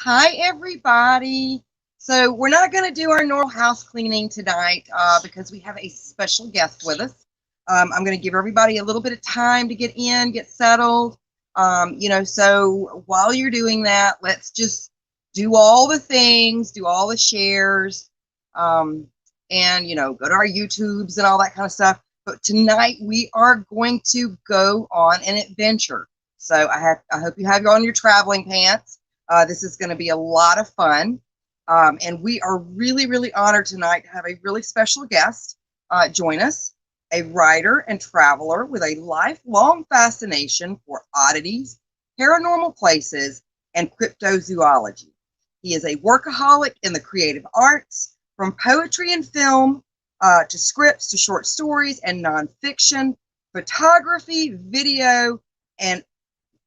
Hi, everybody. So we're not going to do our normal house cleaning tonight because we have a special guest with us. I'm going to give everybody a little bit of time to get in, get settled. So while you're doing that, let's just do all the things, do all the shares, and, go to our YouTubes and all that kind of stuff. But tonight we are going to go on an adventure. So I hope you have on your traveling pants. This is going to be a lot of fun. And we are really, really honored tonight to have a really special guest join us, a writer and traveler with a lifelong fascination for oddities, paranormal places, and cryptozoology. He is a workaholic in the creative arts, from poetry and film to scripts to short stories and nonfiction, photography, video, and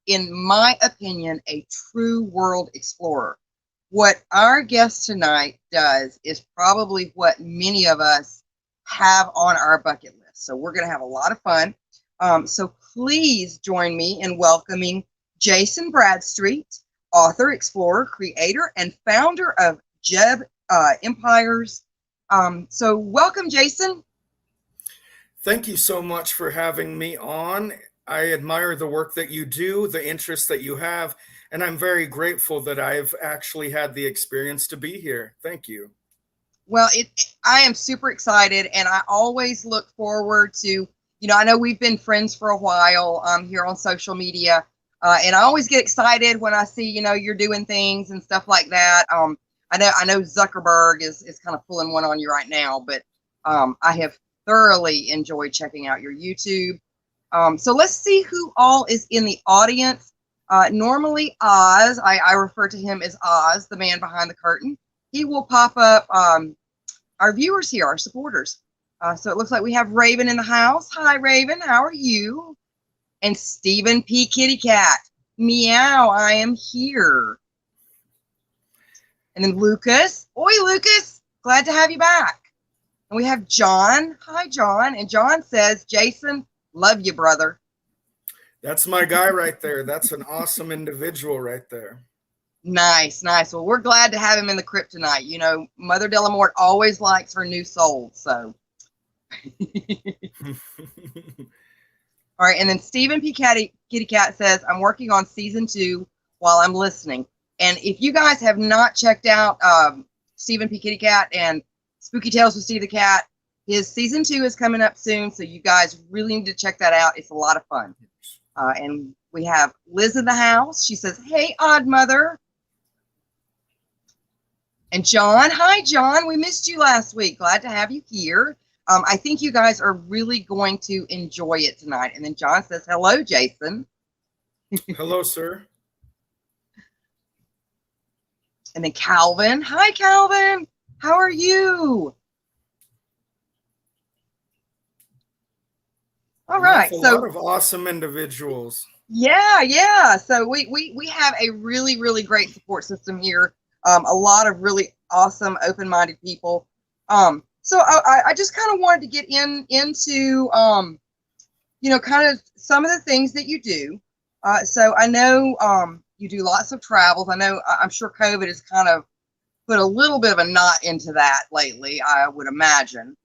in my opinion, a true world explorer. What our guest tonight does is probably what many of us have on our bucket list. So we're going to have a lot of fun. So please join me in welcoming Jason Bradstreet, author, explorer, creator, and founder of JEB Empires. So welcome, Jason. Thank you so much for having me on. I admire the work that you do, the interest that you have, and I'm very grateful that I've actually had the experience to be here. Thank you. Well, I am super excited, and I always look forward to, I know we've been friends for a while here on social media, and I always get excited when I see, you're doing things and stuff like that. I know Zuckerberg is kind of pulling one on you right now, but I have thoroughly enjoyed checking out your YouTube. So let's see who all is in the audience. Normally Oz, I refer to him as Oz, the man behind the curtain. He will pop up our viewers here, our supporters. So it looks like we have Raven in the house. Hi, Raven. How are you? And Stephen P. Kitty Cat. Meow, I am here. And then Lucas. Oi, Lucas. Glad to have you back. And we have John. Hi, John. And John says, Jason, love you, brother. That's my guy right there. That's an awesome individual right there. Nice, nice. Well, we're glad to have him in the crypt tonight. Mother Delamorte always likes her new souls, so. All right, and then Stephen P. Kitty Cat says, I'm working on season 2 while I'm listening. And if you guys have not checked out Stephen P. Kitty Cat and Spooky Tales with Steve the Cat, his season 2 is coming up soon, so you guys really need to check that out. It's a lot of fun. And we have Liz in the house. She says, hey, Odd Mother. And John. Hi, John. We missed you last week. Glad to have you here. I think you guys are really going to enjoy it tonight. And then John says, hello, Jason. Hello, sir. And then Calvin. Hi, Calvin. How are you? All right. A lot of awesome individuals. Yeah. So we have a really, really great support system here. A lot of really awesome, open-minded people. So I just kind of wanted to get into kind of some of the things that you do. So I know you do lots of travels. I'm sure COVID has kind of put a little bit of a knot into that lately, I would imagine.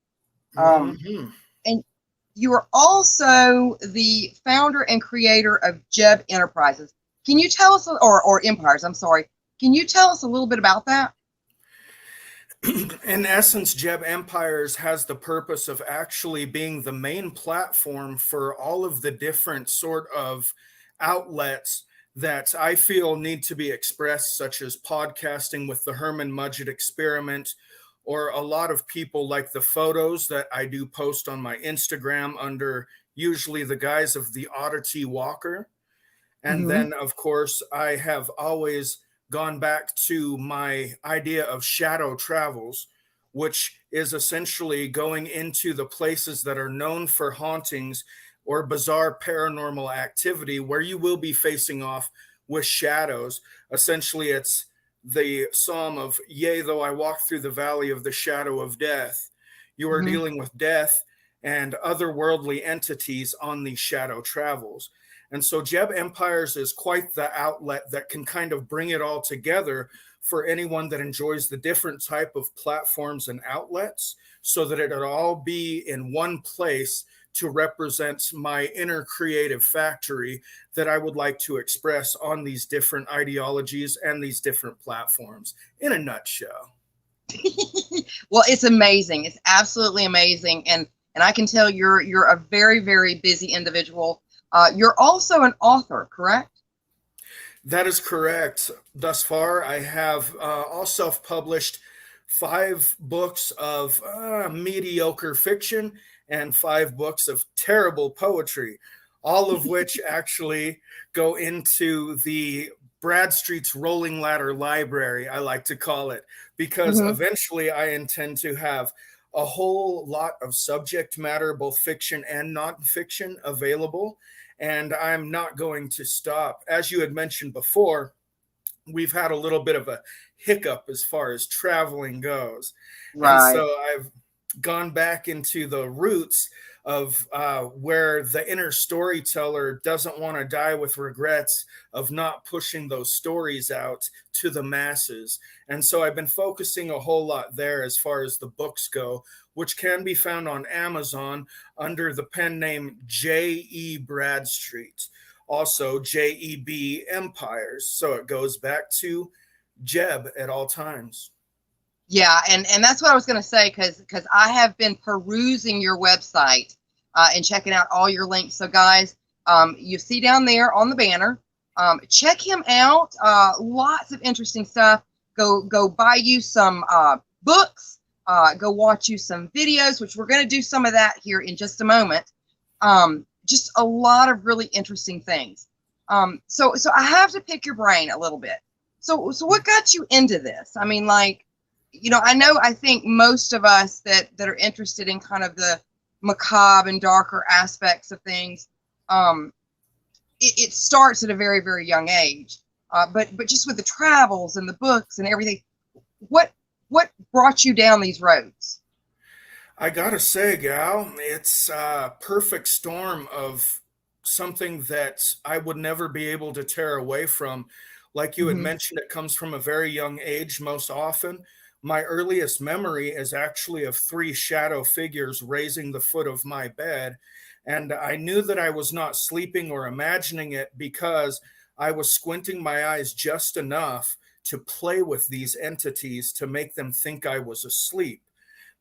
you are also the founder and creator of JEB Enterprises. Can you tell us, or Empires, I'm sorry. Can you tell us a little bit about that? In essence, JEB Empires has the purpose of actually being the main platform for all of the different sort of outlets that I feel need to be expressed, such as podcasting with the Herman Mudgett experiment, or a lot of people like the photos that I do post on my Instagram under usually the guise of the oddity walker. And Mm-hmm. then, of course, I have always gone back to my idea of shadow travels, which is essentially going into the places that are known for hauntings or bizarre paranormal activity where you will be facing off with shadows. Essentially, it's the psalm of, yea, though I walk through the valley of the shadow of death. You are Mm-hmm. dealing with death and otherworldly entities on these shadow travels. And so JEB Empires is quite the outlet that can kind of bring it all together for anyone that enjoys the different type of platforms and outlets, so that it'll all be in one place to represent my inner creative factory that I would like to express on these different ideologies and these different platforms in a nutshell. Well, it's amazing. It's absolutely amazing, and I can tell you're a very, very busy individual. You're also an author, correct? That is correct. Thus far, I have all self published 5 books of mediocre fiction and 5 books of terrible poetry, all of which actually go into the Bradstreet's Rolling Ladder Library, I like to call it, because Mm-hmm. eventually I intend to have a whole lot of subject matter, both fiction and nonfiction, available. And I'm not going to stop. As you had mentioned before, we've had a little bit of a hiccup as far as traveling goes. And Right. so I've gone back into the roots of where the inner storyteller doesn't want to die with regrets of not pushing those stories out to the masses. And so I've been focusing a whole lot there as far as the books go, which can be found on Amazon under the pen name J.E. Bradstreet. Also, JEB Empires. So it goes back to JEB at all times. Yeah, and that's what I was going to say, because I have been perusing your website and checking out all your links. So guys, you see down there on the banner, check him out. Lots of interesting stuff. Go buy you some books. Go watch you some videos, which we're going to do some of that here in just a moment. Just a lot of really interesting things. So I have to pick your brain a little bit. So what got you into this? I mean, like, I think most of us that are interested in kind of the macabre and darker aspects of things, it starts at a very, very young age. But just with the travels and the books and everything, what brought you down these roads? I gotta say, gal, it's a perfect storm of something that I would never be able to tear away from. Like you had Mm-hmm. mentioned, it comes from a very young age most often. My earliest memory is actually of 3 shadow figures raising the foot of my bed. And I knew that I was not sleeping or imagining it because I was squinting my eyes just enough to play with these entities to make them think I was asleep.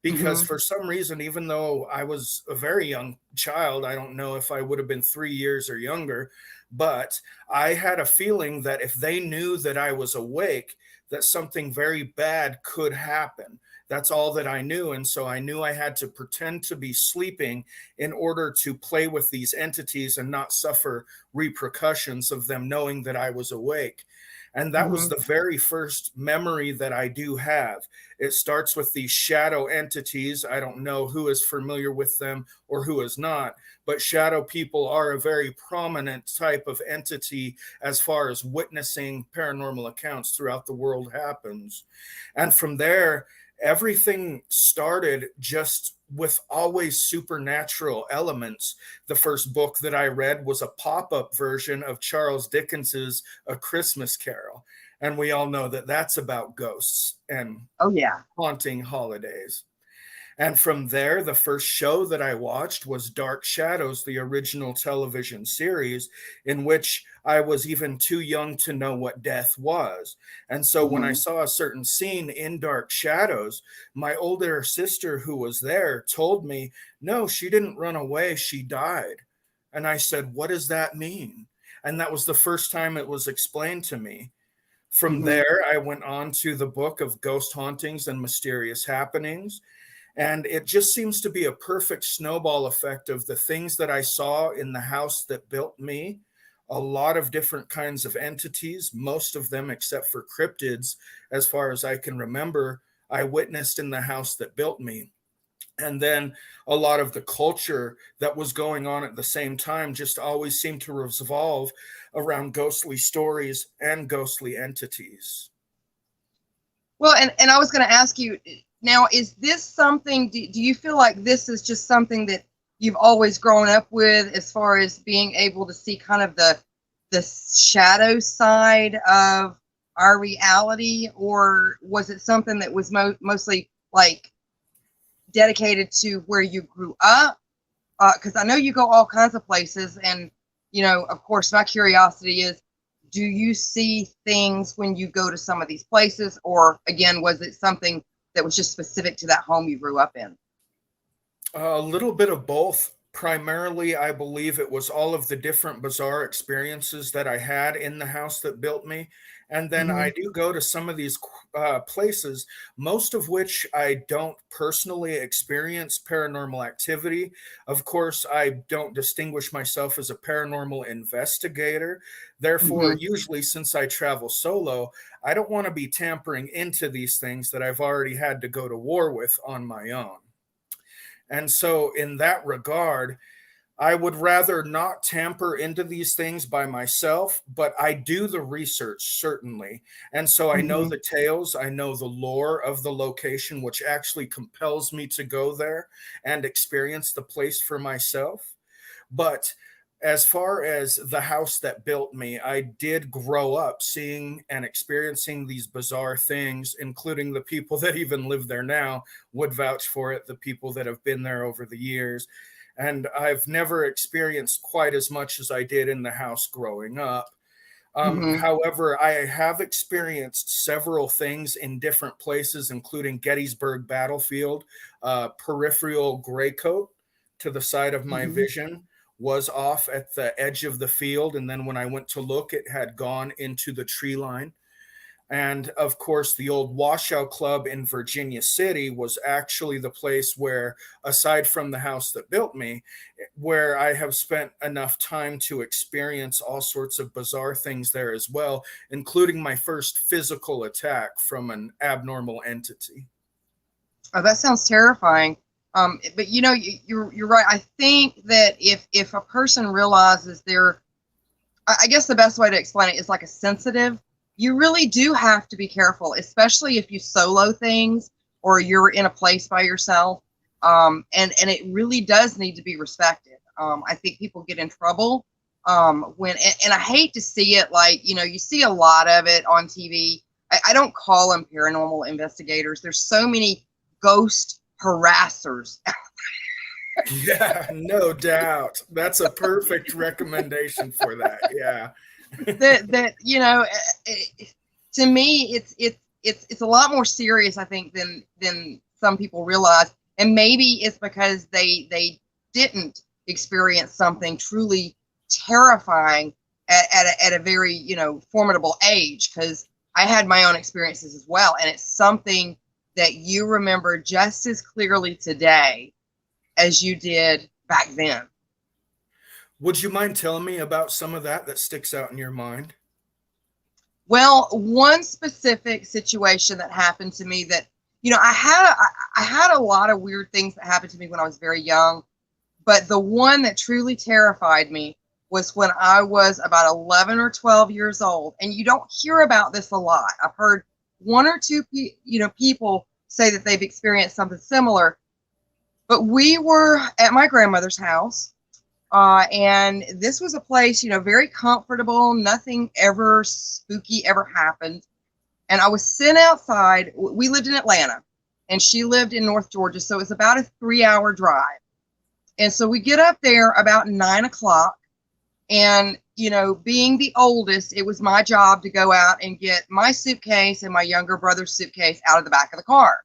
Because Mm-hmm. for some reason, even though I was a very young child, I don't know if I would have been 3 years or younger, but I had a feeling that if they knew that I was awake, that something very bad could happen. That's all that I knew. And so I knew I had to pretend to be sleeping in order to play with these entities and not suffer repercussions of them knowing that I was awake. And that was Mm-hmm. the very first memory that I do have. It starts with these shadow entities. I don't know who is familiar with them or who is not, but shadow people are a very prominent type of entity as far as witnessing paranormal accounts throughout the world happens. And from there, everything started just with always supernatural elements. The first book that I read was a pop-up version of Charles Dickens's A Christmas Carol, and we all know that that's about ghosts and Oh yeah. haunting holidays. And from there, the first show that I watched was Dark Shadows, the original television series, in which I was even too young to know what death was. And so when I Hmm. saw a certain scene in Dark Shadows, my older sister who was there told me, no, she didn't run away, she died. And I said, what does that mean? And that was the first time it was explained to me. From Hmm. there, I went on to the book of Ghost Hauntings and Mysterious Happenings. And it just seems to be a perfect snowball effect of the things that I saw in the house that built me. A lot of different kinds of entities, most of them except for cryptids, as far as I can remember, I witnessed in the house that built me. And then a lot of the culture that was going on at the same time just always seemed to revolve around ghostly stories and ghostly entities. Well, and I was going to ask you now, is this something, do you feel like this is just something that you've always grown up with as far as being able to see kind of the shadow side of our reality, or was it something that was mostly like dedicated to where you grew up? Because I know you go all kinds of places, and of course, my curiosity is, do you see things when you go to some of these places, or again, was it something that was just specific to that home you grew up in? A little bit of both. Primarily, I believe it was all of the different bizarre experiences that I had in the house that built me. And then I Hmm. do go to some of these places, most of which I don't personally experience paranormal activity. Of course, I don't distinguish myself as a paranormal investigator. Therefore, Hmm. usually, since I travel solo, I don't want to be tampering into these things that I've already had to go to war with on my own. And so, in that regard, I would rather not tamper into these things by myself, but I do the research, certainly. And so I know Hmm. the tales, I know the lore of the location, which actually compels me to go there and experience the place for myself. But as far as the house that built me, I did grow up seeing and experiencing these bizarre things, including the people that even live there now would vouch for it, the people that have been there over the years. And I've never experienced quite as much as I did in the house growing up. Hmm. However, I have experienced several things in different places, including Gettysburg Battlefield, peripheral gray coat to the side of my Hmm. vision was off at the edge of the field. And then when I went to look, it had gone into the tree line. And of course, the old washout club in Virginia City was actually the place where, aside from the house that built me, where I have spent enough time to experience all sorts of bizarre things there as well, including my first physical attack from an abnormal entity. Oh, that sounds terrifying. But you're right. I think that if a person realizes they're, I guess the best way to explain it is like a sensitive. You really do have to be careful, especially if you solo things or you're in a place by yourself. And it really does need to be respected. I think people get in trouble when, and I hate to see it, like, you see a lot of it on TV. I don't call them paranormal investigators. There's so many ghost harassers. Yeah, no doubt. That's a perfect recommendation for that. Yeah. that to me it's a lot more serious, I think, than some people realize, and maybe it's because they didn't experience something truly terrifying at a very formidable age, because I had my own experiences as well, and it's something that you remember just as clearly today as you did back then. Would you mind telling me about some of that sticks out in your mind? Well, one specific situation that happened to me that, I had a lot of weird things that happened to me when I was very young, but the one that truly terrified me was when I was about 11 or 12 years old. And you don't hear about this a lot. I've heard one or two, people say that they've experienced something similar, but we were at my grandmother's house. And this was a place, very comfortable. Nothing ever spooky ever happened. And I was sitting outside. We lived in Atlanta. and she lived in North Georgia, so it was about a 3-hour drive. And so we get up there about 9 o'clock, and, you know, being the oldest, it was my job to go out and get my suitcase and my younger brother's suitcase out of the back of the car.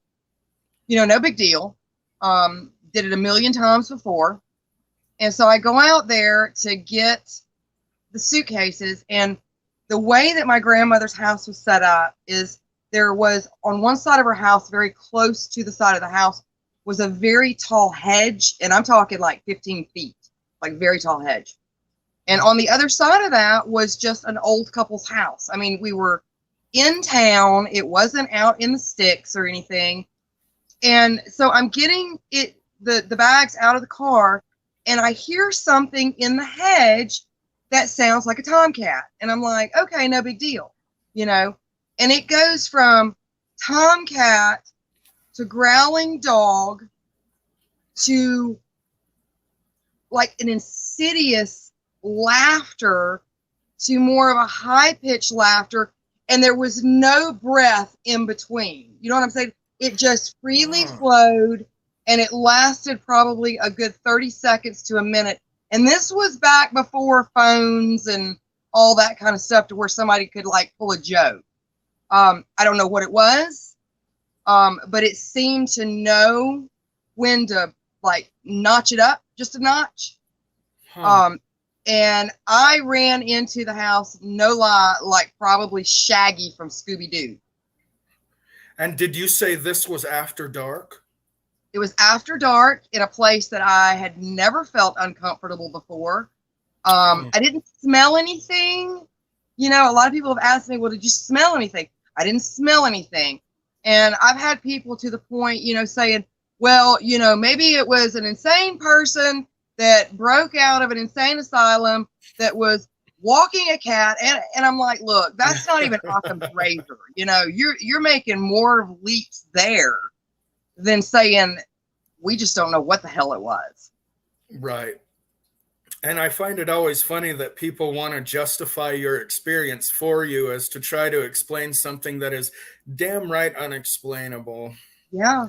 You know, no big deal. Did it a million times before. And so I go out there to get the suitcases, and the way that my grandmother's house was set up is there was on one side of her house, very close to the side of the house, was a very tall hedge. And I'm talking like 15 feet, like very tall hedge. And on the other side of that was just an old couple's house. I mean, we were in town. It wasn't out in the sticks or anything. And so I'm getting the bags out of the car, and I hear something in the hedge that sounds like a tomcat. And I'm like, okay, no big deal, you know. And it goes from tomcat to growling dog to like an insidious laughter to more of a high-pitched laughter, and there was no breath in between. You know what I'm saying? It just freely flowed, and it lasted probably a good 30 seconds to a minute. And this was back before phones and all that kind of stuff to where somebody could like pull a joke. I don't know what it was, but it seemed to know when to like notch it up just a notch. And I ran into the house, no lie, like probably Shaggy from Scooby-Doo. And did you say this was after dark? It was after dark in a place that I had never felt uncomfortable before. I didn't smell anything. You know, a lot of people have asked me, well, did you smell anything? I didn't smell anything. And I've had people to the point, you know, saying, well, you know, maybe it was an insane person that broke out of an insane asylum that was walking a cat. And I'm like, look, that's not even Occam's razor. You know, you're making more leaps there than saying we just don't know what the hell it was. Right. And I find it always funny that people want to justify your experience for you as to try to explain something that is damn right unexplainable. Yeah.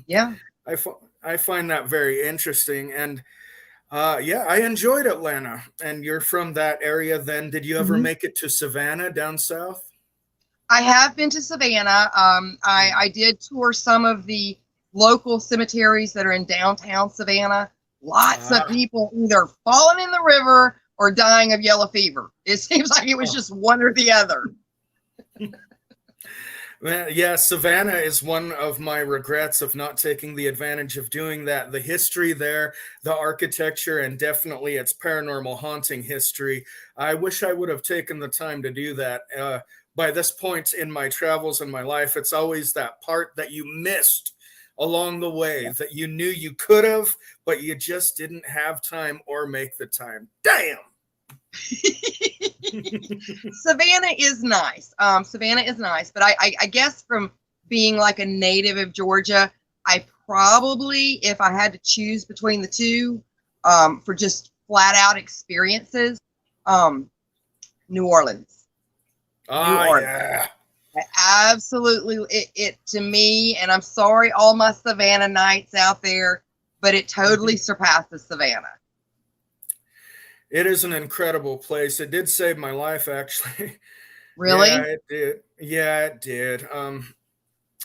Yeah. I find that very interesting. And yeah, I enjoyed Atlanta. And you're from that area then. Did you ever make it to Savannah down south? I have been to Savannah. I did tour some of the local cemeteries that are in downtown Savannah. Lots of people either falling in the river or dying of yellow fever. It seems like it was just one or the other. Yeah, Savannah is one of my regrets of not taking the advantage of doing that. The history there, the architecture, and definitely its paranormal haunting history. I wish I would have taken the time to do that. By this point in my travels in my life, it's always that part that you missed along the way that you knew you could have, but you just didn't have time or make the time. Damn. Savannah is nice. Savannah is nice, but I guess from being like a native of Georgia, I probably, if I had to choose between the two, for just flat out experiences, New Orleans. Oh, New Orleans. yeah. Absolutely, it to me, and I'm sorry, all my Savannah nights out there, but it totally surpasses Savannah. It is an incredible place. It did save my life, actually. Really? Yeah, it did. Yeah, it did.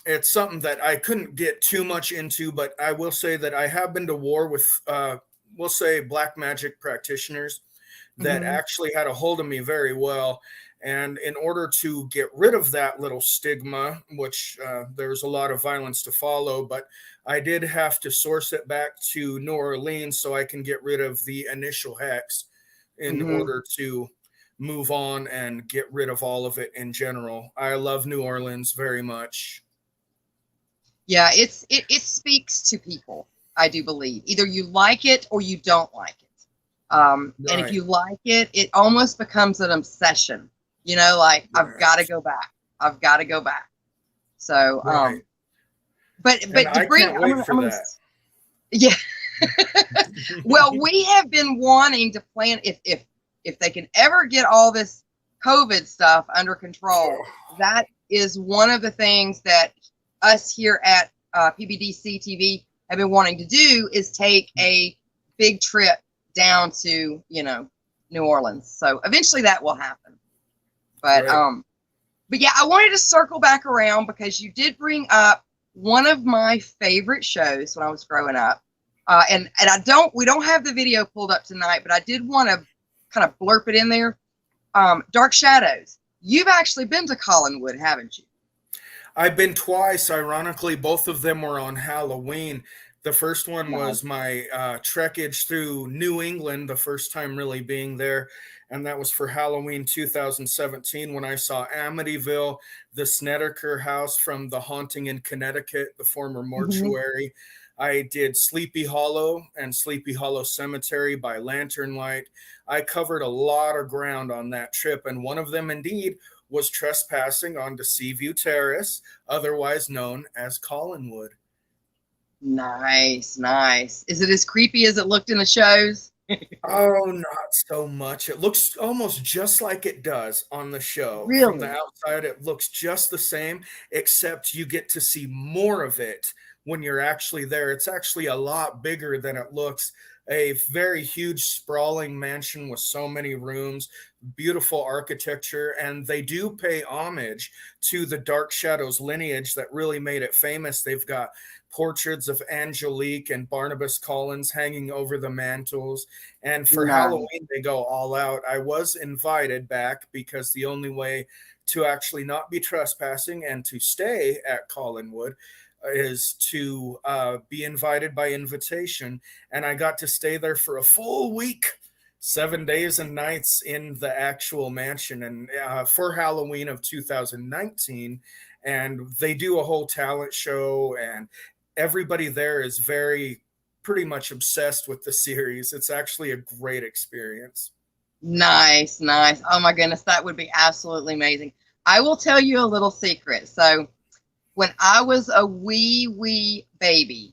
It's something that I couldn't get too much into, but I will say that I have been to war with, we'll say, black magic practitioners that actually had a hold of me very well. And in order to get rid of that little stigma, which there's a lot of violence to follow, but I did have to source it back to New Orleans so I can get rid of the initial hex in order to move on and get rid of all of it in general. I love New Orleans very much. Yeah, it speaks to people, I do believe. Either you like it or you don't like it. And if you like it, it almost becomes an obsession. You know, like, I've got to go back. I've got to go back. So, but to bring, I'm gonna, yeah. Well, we have been wanting to plan if they can ever get all this COVID stuff under control. That is one of the things that us here at PBDC TV have been wanting to do is take a big trip down to, you know, New Orleans. So eventually that will happen. But Right. but yeah, I wanted to circle back around because you did bring up one of my favorite shows when I was growing up. And we don't have the video pulled up tonight, but I did want to kind of blurp it in there. Dark Shadows. You've actually been to Collinwood, haven't you? I've been twice. Ironically, both of them were on Halloween. The first one No. was my trekkage through New England, the first time really being there. And that was for Halloween 2017 when I saw Amityville, the Snedeker house from The Haunting in Connecticut, the former Mhm. mortuary. I did Sleepy Hollow and Sleepy Hollow Cemetery by lantern light. I covered a lot of ground on that trip, and one of them indeed was trespassing onto Seaview Terrace, otherwise known as Collinwood. Nice, nice. Is it as creepy as it looked in the shows? Oh, not so much. It looks almost just like it does on the show. From the Really? outside, it looks just the same, except you get to see more of it when you're actually there. It's actually a lot bigger than it looks. A very huge, sprawling mansion with so many rooms, beautiful architecture, and they do pay homage to the Dark Shadows lineage that really made it famous. They've got portraits of Angelique and Barnabas Collins hanging over the mantels. And for No. Halloween, they go all out. I was invited back because the only way to actually not be trespassing and to stay at Collinwood is to be invited by invitation. And I got to stay there for a full week, 7 days and nights in the actual mansion. And for Halloween of 2019, and they do a whole talent show, and everybody there is very pretty much obsessed with the series. It's actually a great experience. Nice, nice. Oh my goodness, that would be absolutely amazing. I will tell you a little secret. So when I was a wee baby,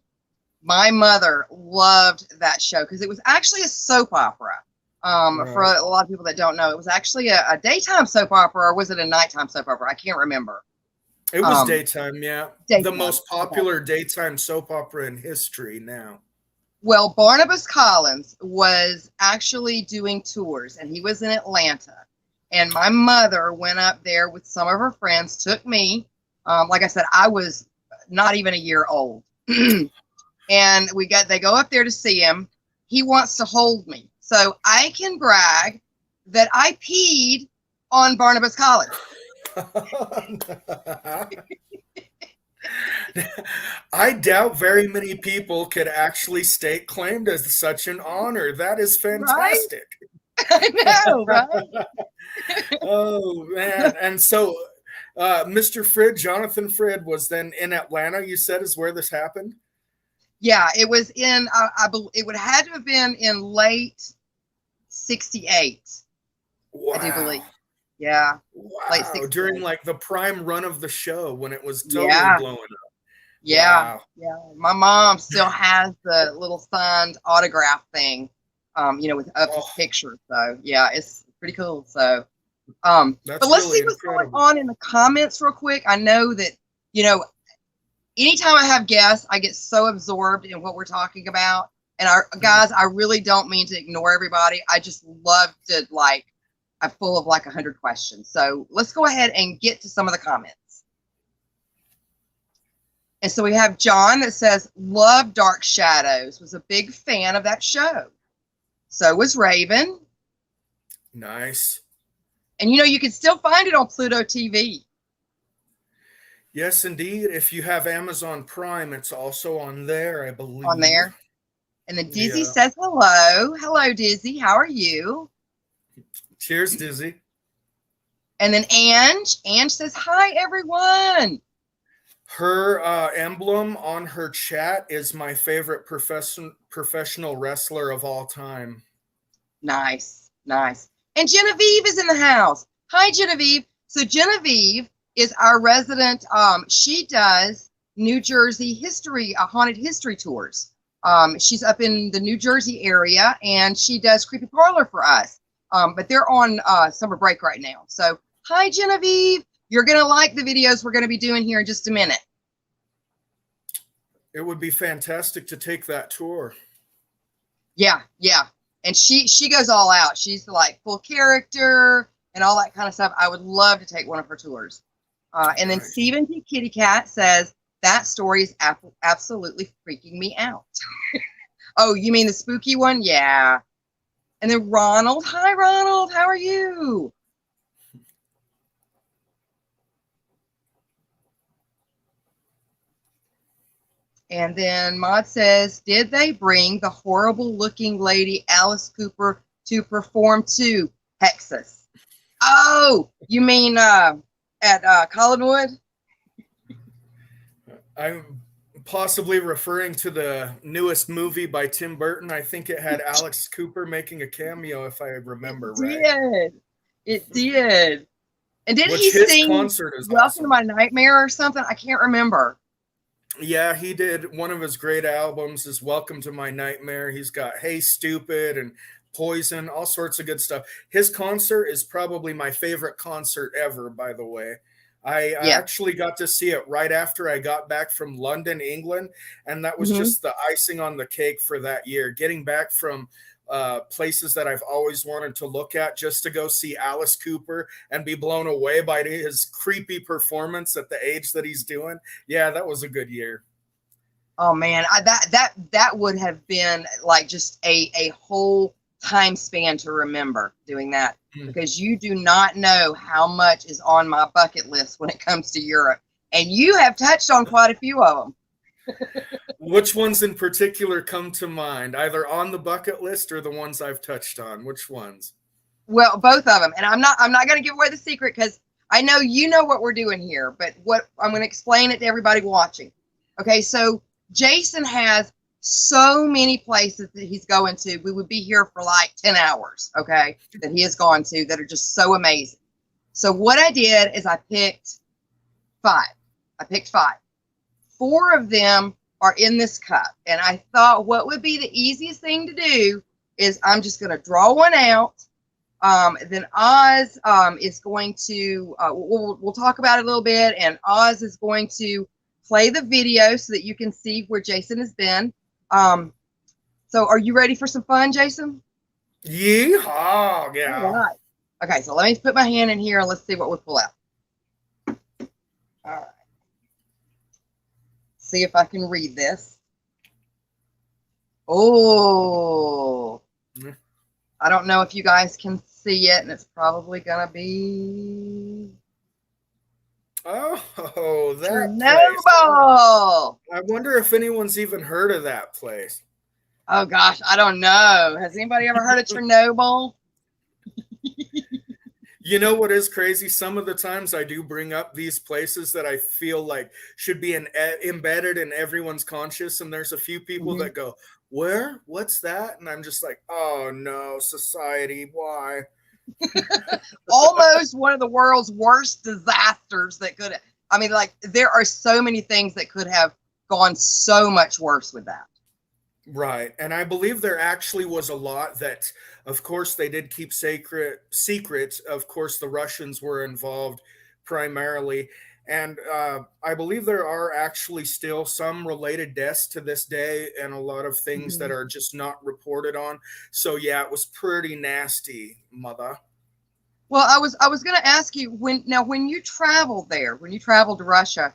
my mother loved that show because it was actually a soap opera. For Right. a lot of people that don't know, it was actually a daytime soap opera, or was it a nighttime soap opera? I can't remember. It was Um, daytime, yeah. The Daytime. most Okay. popular daytime soap opera in history now. Well, Barnabas Collins was actually doing tours, and he was in Atlanta. And my mother went up there with some of her friends, took me. Like I said, I was not even a year old. And they go up there to see him. He wants to hold me. So I can brag that I peed on Barnabas Collins. I doubt very many people could actually stake claim to such an honor. That is Right? fantastic. I know, right? Oh man. And so Mr. Frid, Jonathan Frid, was then in Atlanta, you said, is where this happened? Yeah, it was in, it would have had to have been in late 68, I do believe. Wow. Yeah, late Wow. During 68. like the prime run of the show when it was totally Yeah, blowing up. yeah, Wow. yeah. My mom still has the little signed autograph thing, with of his Oh, picture. So yeah, it's pretty cool. So, but that's let's see really what's going incredible. on in the comments real quick. I know that, you know, anytime I have guests, I get so absorbed in what we're talking about. And our guys, I really don't mean to ignore everybody. I just love to I'm full of like 100 questions. So let's go ahead and get to some of the comments. And so we have John that says, love Dark Shadows, was a big fan of that show. So was Raven. Nice. And you can still find it on Pluto TV. Yes, indeed. If you have Amazon Prime, it's also on there, I On believe. there. And then Dizzy Yeah. says hello. Hello, Dizzy. How are you? Cheers, Dizzy. And then Ange says, hi, everyone. Her emblem on her chat is my favorite professional wrestler of all time. Nice, nice. And Genevieve is in the house. Hi, Genevieve. So Genevieve is our resident. She does New Jersey history, haunted history tours. She's up in the New Jersey area, and she does Creepy Parlor for us. But they're on summer break right now. So hi, Genevieve. You're going to like the videos we're going to be doing here in just a minute. It would be fantastic to take that tour. Yeah, yeah. And she goes all out. She's like full character and all that kind of stuff. I would love to take one of her tours. And then Nice. Stephen T. Kitty Cat says that story is absolutely freaking me out. Oh, you mean the spooky one? Yeah. And then Ronald. Hi, Ronald. How are you? And then Maud says, did they bring the horrible looking lady Alice Cooper to perform to Texas? Oh, you mean at Collinwood? I'm possibly referring to the newest movie by Tim Burton. I think it had Alex Cooper making a cameo, if I remember right. It did. And did Which he his sing concert is Welcome awesome. to My Nightmare or something? I can't remember. Yeah, he did. One of his great albums is Welcome to My Nightmare. He's got Hey Stupid and Poison, all sorts of good stuff. His concert is probably my favorite concert ever, by the way. I Yeah. actually got to see it right after I got back from London, England, and that was just the icing on the cake for that year. Getting back from places that I've always wanted to look at just to go see Alice Cooper and be blown away by his creepy performance at the age that he's doing. Yeah, that was a good year. Oh man, that would have been like just a whole time span to remember doing that, because you do not know how much is on my bucket list when it comes to Europe, and you have touched on quite a few of them. Which ones in particular come to mind, either on the bucket list or the ones I've touched on? Which ones? Well, both of them, and I'm not going to give away the secret because I know you know what we're doing here, but what I'm going to explain it to everybody watching. Okay, so Jason has so many places that he's going to. We would be here for like 10 hours, okay, that he has gone to that are just so amazing. So what I did is I picked five. Four of them are in this cup. And I thought what would be the easiest thing to do is I'm just going to draw one out. Then Oz is going to, we'll talk about it a little bit, and Oz is going to play the video so that you can see where Jason has been. So are you ready for some fun, Jason? Yeehaw, yeah. All right. Okay, so let me put my hand in here and let's see what we pull out. All right. See if I can read this. Oh, I don't know if you guys can see it, and it's probably gonna be that Chernobyl. I wonder if anyone's even heard of that place. Oh gosh, I don't know. Has anybody ever heard of Chernobyl? You know what is crazy? Some of the times I do bring up these places that I feel like should be embedded in everyone's conscious, and there's a few people that go, "Where? What's that?" And I'm just like, "Oh no, society, why?" Almost one of the world's worst disasters that could. I mean, like there are so many things that could have gone so much worse with that. Right. And I believe there actually was a lot that, of course, they did keep secret. Of course, the Russians were involved primarily. And I believe there are actually still some related deaths to this day, and a lot of things that are just not reported on. So, yeah, it was pretty nasty, mother. Well, I was going to ask you when you traveled there, when you traveled to Russia,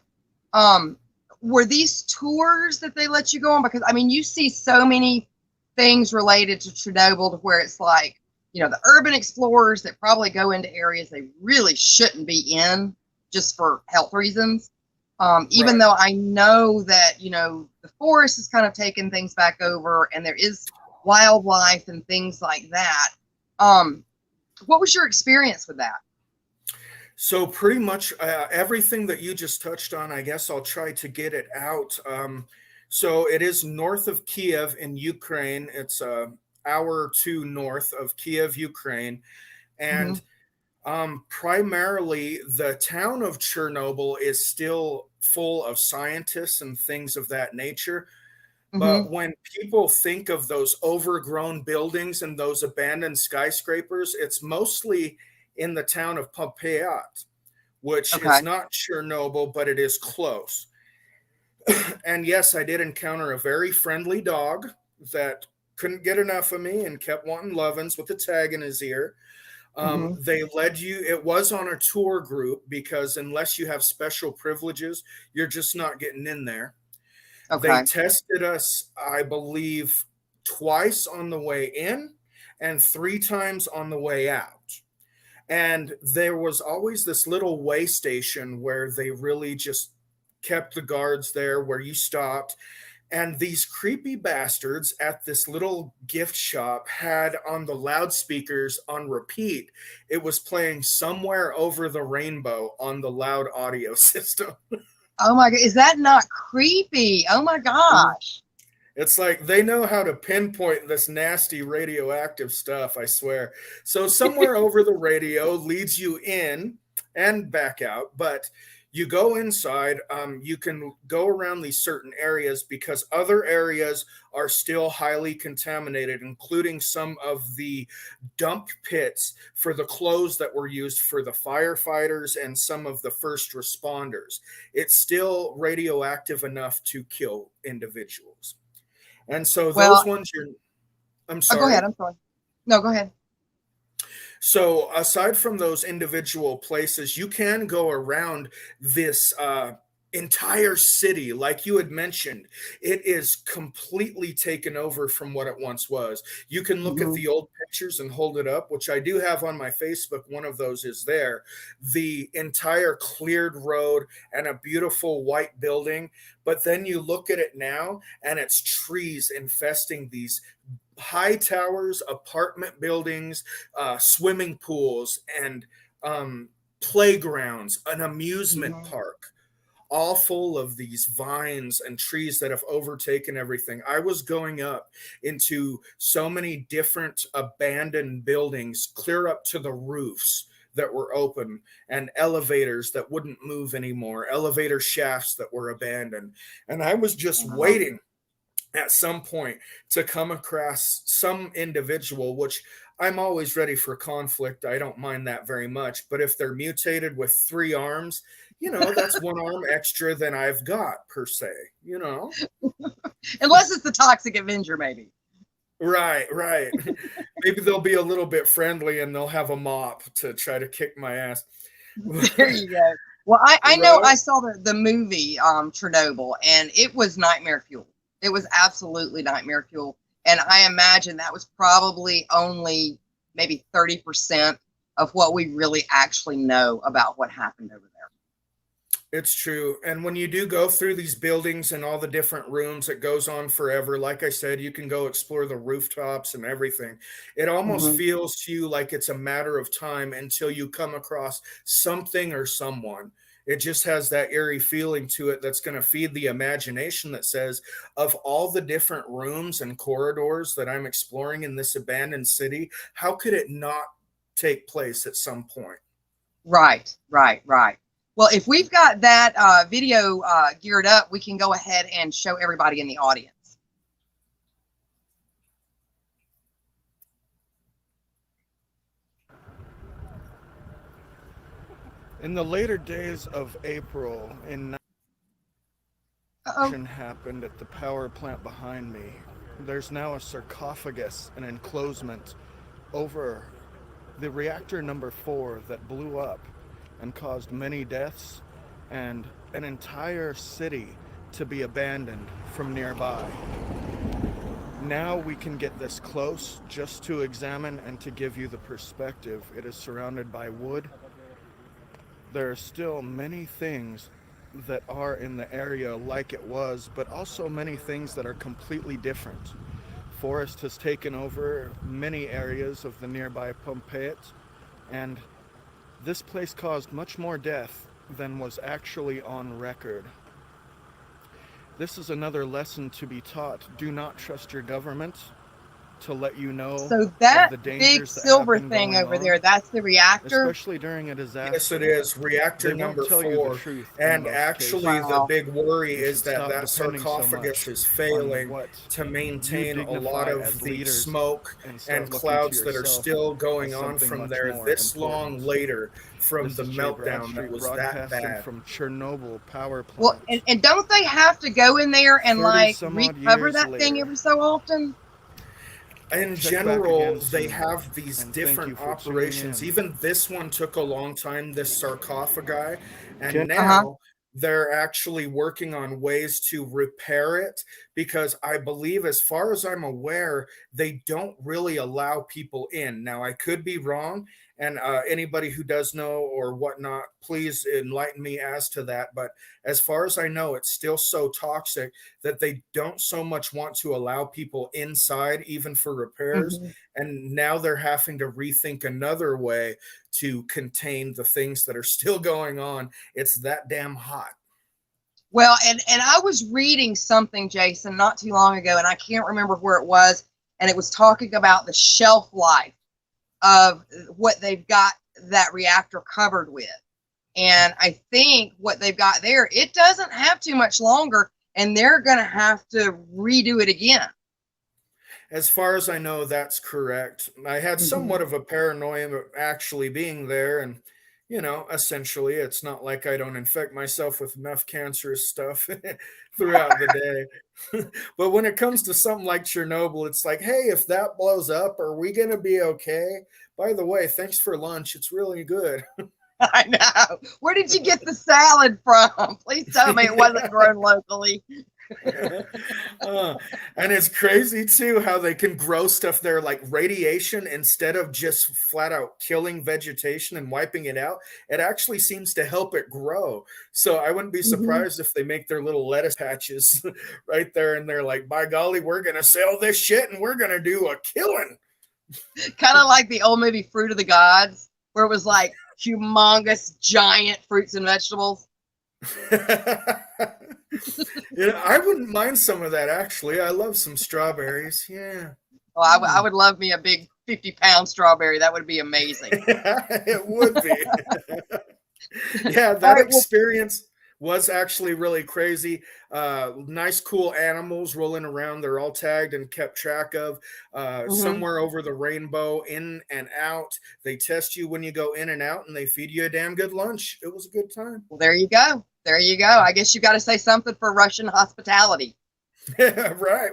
were these tours that they let you go on? Because I mean, you see so many things related to Chernobyl to where it's like, you know, the urban explorers that probably go into areas they really shouldn't be in just for health reasons. Even though I know that, you know, the forest has kind of taken things back over and there is wildlife and things like that. What was your experience with that? So pretty much everything that you just touched on, I guess I'll try to get it out. So it is north of Kiev in Ukraine. It's an hour or two north of Kiev, Ukraine. And primarily the town of Chernobyl is still full of scientists and things of that nature. But when people think of those overgrown buildings and those abandoned skyscrapers, it's mostly in the town of Pompeii, which is not Chernobyl, but it is close. And yes, I did encounter a very friendly dog that couldn't get enough of me and kept wanting lovin's with a tag in his ear. Hmm. They led you, it was on a tour group because unless you have special privileges, you're just not getting in there. They Okay. tested us, I believe, twice on the way in and 3 times on the way out. And there was always this little way station where they really just kept the guards there where you stopped. And these creepy bastards at this little gift shop had on the loudspeakers on repeat, it was playing Somewhere Over the Rainbow on the loud audio system. Oh my God. Is that not creepy? Oh my gosh. It's like they know how to pinpoint this nasty radioactive stuff, I swear. So Somewhere Over the Radio leads you in and back out, but you go inside. You can go around these certain areas because other areas are still highly contaminated, including some of the dump pits for the clothes that were used for the firefighters and some of the first responders. It's still radioactive enough to kill individuals. And so Well, those ones I'm oh, go ahead. sorry. I'm sorry. No, go ahead. So aside from those individual places, you can go around this entire city. Like you had mentioned, it is completely taken over from what it once was. You can look at Hmm. the old pictures and hold it up, which I do have on my Facebook. One of those is there. The entire cleared road and a beautiful white building. But then you look at it now and it's trees infesting these high towers, apartment buildings, swimming pools, and playgrounds, an amusement Hmm. park, all full of these vines and trees that have overtaken everything. I was going up into so many different abandoned buildings, clear up to the roofs that were open, and elevators that wouldn't move anymore, elevator shafts that were abandoned. And I was just Wow. waiting at some point to come across some individual, which I'm always ready for conflict. I don't mind that very much. But if they're mutated with 3 arms, that's 1 arm extra than I've got, per se. Unless it's the Toxic Avenger, maybe. Right, right. Maybe they'll be a little bit friendly and they'll have a mop to try to kick my ass. There you go. Well, I know Right? I saw the movie Chernobyl, and it was nightmare fuel. It was absolutely nightmare fuel. And I imagine that was probably only maybe 30% of what we really actually know about what happened over there. It's true. And when you do go through these buildings and all the different rooms, it goes on forever. Like I said, you can go explore the rooftops and everything. It almost Hmm. feels to you like it's a matter of time until you come across something or someone. It just has that eerie feeling to it that's going to feed the imagination that says, of all the different rooms and corridors that I'm exploring in this abandoned city, how could it not take place at some point? Right, right, right. Well, if we've got that video geared up, we can go ahead and show everybody in the audience. In the later days of April in Uh-oh. happened at the power plant behind me. There's now a sarcophagus, an enclosement over the reactor number 4 that blew up and caused many deaths and an entire city to be abandoned from nearby. Now we can get this close just to examine and to give you the perspective. It is surrounded by wood. There are still many things that are in the area like it was, but also many things that are completely different. Forest has taken over many areas of the nearby Pompeii, and this place caused much more death than was actually on record. This is another lesson to be taught. Do not trust your government. to let you know So that of the big dangers that have silver been thing going over on, there, that's the reactor? especially during a disaster. Yes, it is. Reactor They won't number tell you the 4. truth in And most actually, cases. the Wow. big worry You is should that stop that depending so sarcophagus much is on failing what to you maintain a lot dignify of as the leaders smoke and start and looking to clouds that are yourself still going as on something from much there more this long important. later from This the is Jay meltdown that Bradstreet was that broadcasting bad. from Chernobyl power Well, plant. and don't they have to go in there and 30 like some odd recover years that thing later. every so often? In Check back again general, they soon. have these And thank you different for tuning operations. in. Even this one took a long time, this sarcophagi, and Uh-huh. now they're actually working on ways to repair it because I believe, as far as I'm aware, they don't really allow people in. Now, I could be wrong, and anybody who does know or whatnot, please enlighten me as to that. But as far as I know, it's still so toxic that they don't so much want to allow people inside, even for repairs. Mhm. And now they're having to rethink another way to contain the things that are still going on. It's that damn hot. Well, and I was reading something, Jason, not too long ago, and I can't remember where it was, and it was talking about the shelf life of what they've got that reactor covered with. And I think what they've got there, it doesn't have too much longer, and they're going to have to redo it again. As far as I know, that's correct. I had somewhat of a paranoia of actually being there, and essentially, it's not like I don't infect myself with enough cancerous stuff throughout the day. But when it comes to something like Chernobyl, it's like, hey, if that blows up, are we going to be okay? By the way, thanks for lunch. It's really good. I know. Where did you get the salad from? Please tell me it wasn't grown locally. And it's crazy too how they can grow stuff there like radiation. Instead of just flat out killing vegetation and wiping it out, it actually seems to help it grow. So I wouldn't be surprised if they make their little lettuce patches right there and they're like, by golly, we're gonna sell this shit and we're gonna do a killing. Kind of like the old movie Fruit of the Gods, where it was like humongous giant fruits and vegetables. I wouldn't mind some of that, actually. I love some strawberries. Yeah. Well, I would love me a big 50-pound strawberry. That would be amazing. It would be. Yeah, that right, experience was actually really crazy. Nice, cool animals rolling around. They're all tagged and kept track of. Somewhere over the rainbow, in and out. They test you when you go in and out, and they feed you a damn good lunch. It was a good time. Well, there you go. There you go. I guess you got to say something for Russian hospitality. Yeah, right.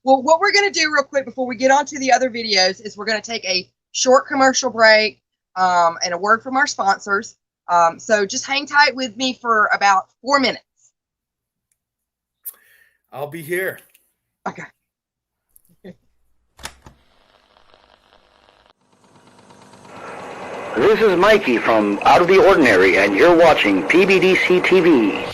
Well, what we're going to do real quick before we get on to the other videos is we're going to take a short commercial break and a word from our sponsors. So just hang tight with me for about 4 minutes. I'll be here. Okay. This is Mikey from Out of the Ordinary, and you're watching PBDC TV.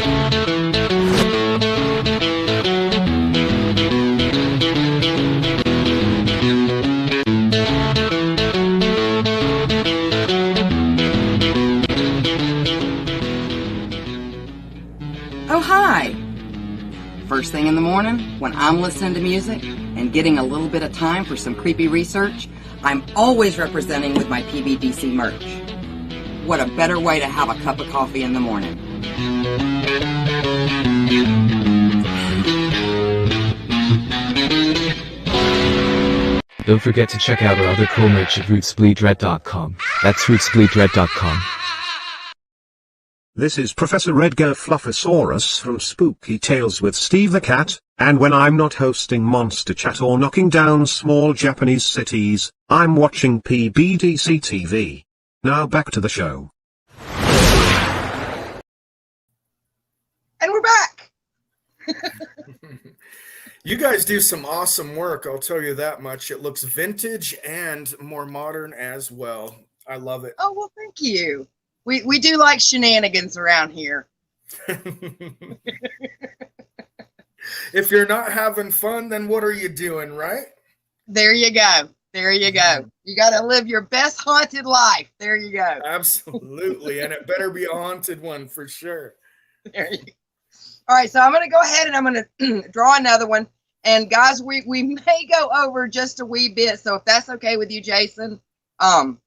Oh, hi! First thing in the morning, when I'm listening to music and getting a little bit of time for some creepy research, I'm always representing with my PBDC merch. What a better way to have a cup of coffee in the morning. Don't forget to check out our other cool merch at rootsbleedred.com. That's rootsbleedred.com. This is Professor Edgar Fluffosaurus from Spooky Tales with Steve the Cat, and when I'm not hosting Monster Chat or knocking down small Japanese cities, I'm watching PBDC TV. Now back to the show. And we're back. You guys do some awesome work, I'll tell you that much. It looks vintage and more modern as well. I love it. Oh, well, thank you. We do like shenanigans around here. If you're not having fun, then what are you doing, right? There you go. There you go. You got to live your best haunted life. There you go. Absolutely. And it better be a haunted one for sure. There you go. All right, so I'm going to go ahead and I'm going to draw another one. And guys, we may go over just a wee bit. So if that's okay with you, Jason, I'm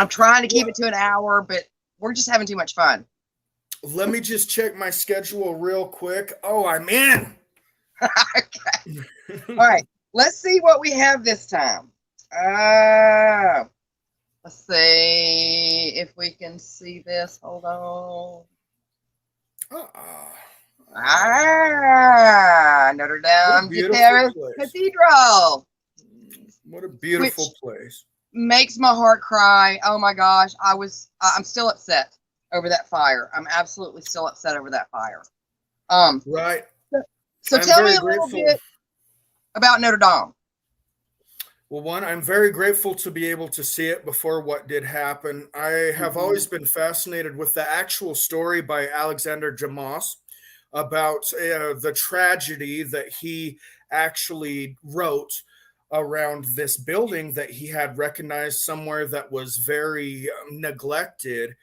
trying to keep it to an hour, but we're just having too much fun. Let me just check my schedule real quick. Oh, I'm in. Okay. All right. Let's see what we have this time. Let's see if we can see this. Hold on. Notre Dame Cathedral. What a beautiful place. Makes my heart cry. Oh my gosh. I'm still upset over that fire. I'm absolutely still upset over that fire. Right. So tell me a little bit about Notre Dame. Well, one, I'm very grateful to be able to see it before what did happen. I have always been fascinated with the actual story by Alexander Dumas about the tragedy that he actually wrote around this building that he had recognized somewhere that was very neglected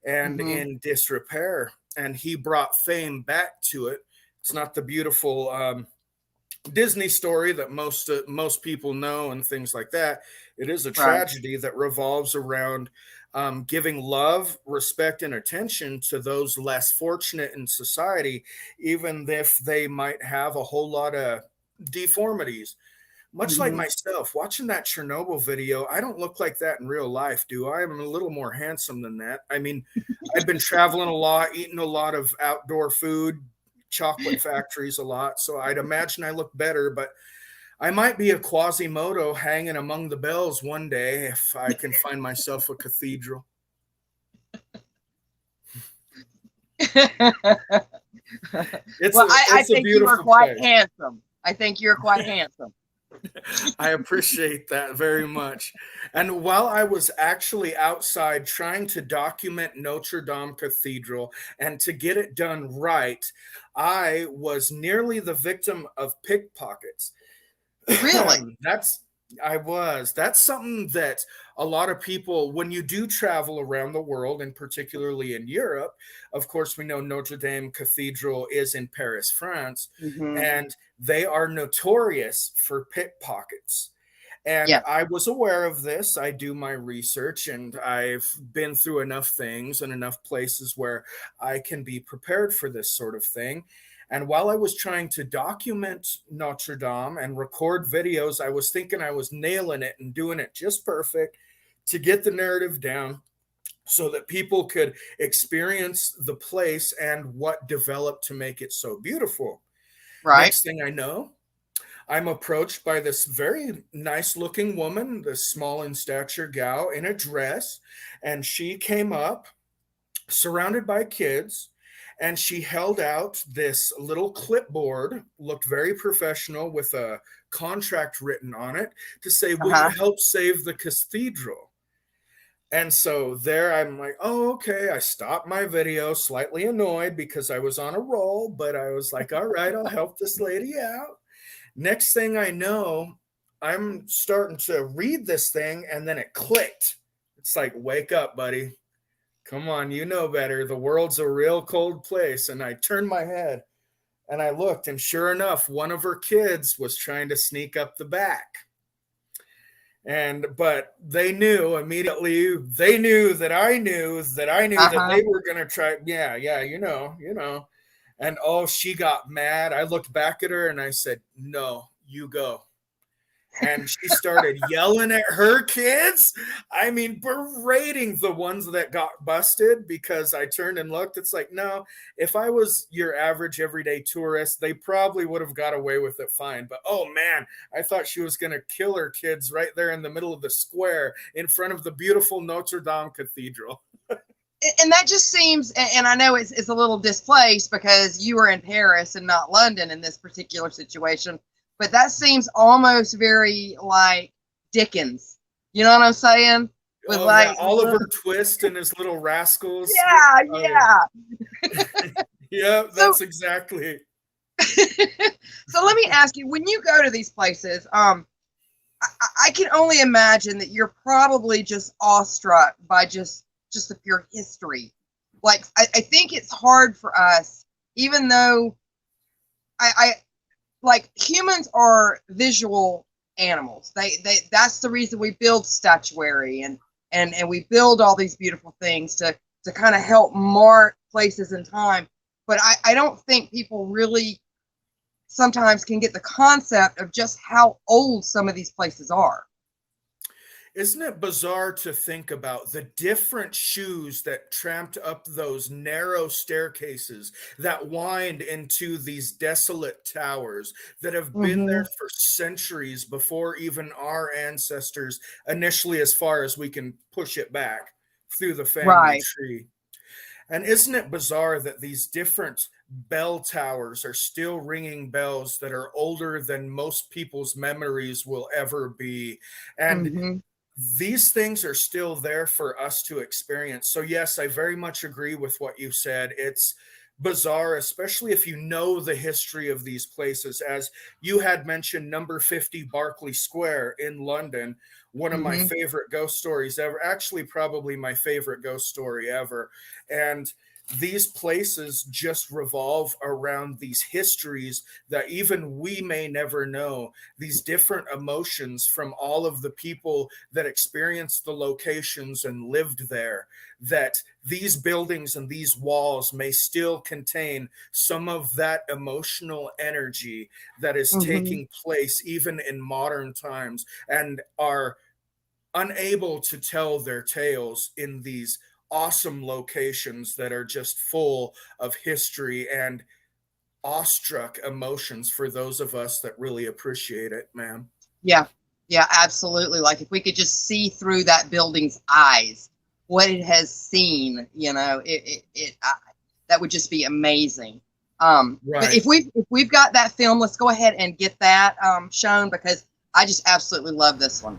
and in disrepair. And he brought fame back to it. It's not the beautiful Disney story that most people know and things like that. It is a tragedy that revolves around giving love, respect, and attention to those less fortunate in society, even if they might have a whole lot of deformities. Much like myself, watching that Chernobyl video, I don't look like that in real life, do I? I'm a little more handsome than that. I mean, I've been traveling a lot, eating a lot of outdoor food, chocolate factories a lot, so I'd imagine I look better, but I might be a Quasimodo hanging among the bells one day if I can find myself a cathedral. I think you are quite handsome. I think you're quite handsome. I appreciate that very much. And while I was actually outside trying to document Notre Dame Cathedral and to get it done right, I was nearly the victim of pickpockets. Really? That's something that a lot of people, when you do travel around the world, and particularly in Europe, of course, we know Notre Dame Cathedral is in Paris, France, and they are notorious for pickpockets. And I was aware of this. I do my research, and I've been through enough things and enough places where I can be prepared for this sort of thing. And while I was trying to document Notre Dame and record videos, I was thinking I was nailing it and doing it just perfect to get the narrative down so that people could experience the place and what developed to make it so beautiful. Right. Next thing I know, I'm approached by this very nice looking woman, this small in stature gal in a dress, and she came up surrounded by kids. And she held out this little clipboard, looked very professional, with a contract written on it to say, will you help save the cathedral? And so there I'm like, oh, okay. I stopped my video, slightly annoyed because I was on a roll, but I was like, all right, I'll help this lady out. Next thing I know, I'm starting to read this thing, and then it clicked. It's like, wake up, buddy. Come on, you know better. The world's a real cold place. And I turned my head and I looked, and sure enough, one of her kids was trying to sneak up the back. But they knew immediately, they knew that I knew that they were going to try. Yeah, you know. And oh, she got mad. I looked back at her and I said, no, you go. And she started yelling at her kids. I mean, berating the ones that got busted, because I turned and looked. It's like, no, if I was your average everyday tourist, they probably would have got away with it fine. But oh man, I thought she was going to kill her kids right there in the middle of the square in front of the beautiful Notre Dame Cathedral. And that just seems, and I know it's a little displaced because you were in Paris and not London in this particular situation, but that seems almost very like Dickens. You know what I'm saying? With Oliver Twist and his little rascals. Yeah. Yeah, that's exactly. So let me ask you, when you go to these places, I can only imagine that you're probably just awestruck by just the pure history. Like, I think it's hard for us, even though I like, humans are visual animals. That's the reason we build statuary and we build all these beautiful things to kind of help mark places in time. But I don't think people really sometimes can get the concept of just how old some of these places are. Isn't it bizarre to think about the different shoes that tramped up those narrow staircases that wind into these desolate towers that have been there for centuries before even our ancestors initially, as far as we can push it back through the family tree? And isn't it bizarre that these different bell towers are still ringing bells that are older than most people's memories will ever be? And these things are still there for us to experience. So yes, I very much agree with what you said. It's bizarre, especially if you know the history of these places. As you had mentioned, number 50 Berkeley Square in London, one of my favorite ghost stories ever, actually probably my favorite ghost story ever. And these places just revolve around these histories that even we may never know, these different emotions from all of the people that experienced the locations and lived there, that these buildings and these walls may still contain some of that emotional energy that is taking place even in modern times, and are unable to tell their tales in these awesome locations that are just full of history and awestruck emotions for those of us that really appreciate it, man. Yeah, absolutely. Like, if we could just see through that building's eyes what it has seen, you know, that would just be amazing. But if we've got that film, let's go ahead and get that shown, because I just absolutely love this one.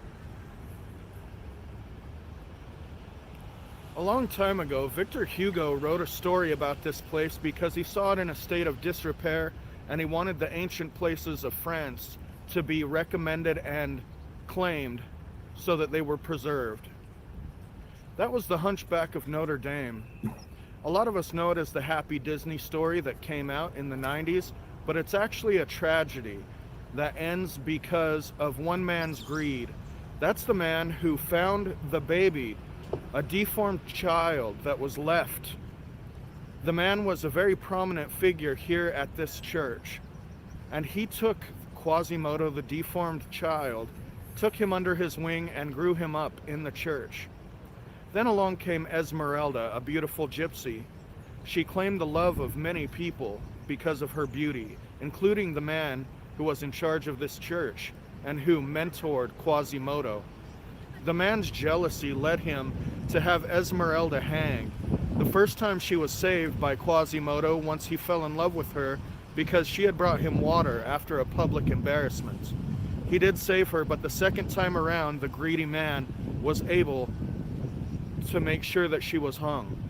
A long time ago, Victor Hugo wrote a story about this place because he saw it in a state of disrepair, and he wanted the ancient places of France to be recommended and claimed so that they were preserved. That was The Hunchback of Notre Dame. A lot of us know it as the happy Disney story that came out in the 90s, but it's actually a tragedy that ends because of one man's greed. That's the man who found the baby, a deformed child that was left. The man was a very prominent figure here at this church, and he took Quasimodo, the deformed child, took him under his wing and grew him up in the church. Then along came Esmeralda, a beautiful gypsy. She claimed the love of many people because of her beauty, including the man who was in charge of this church and who mentored Quasimodo. The man's jealousy led him to have Esmeralda hanged. The first time she was saved by Quasimodo once he fell in love with her because she had brought him water after a public embarrassment. He did save her, but the second time around, the greedy man was able to make sure that she was hung.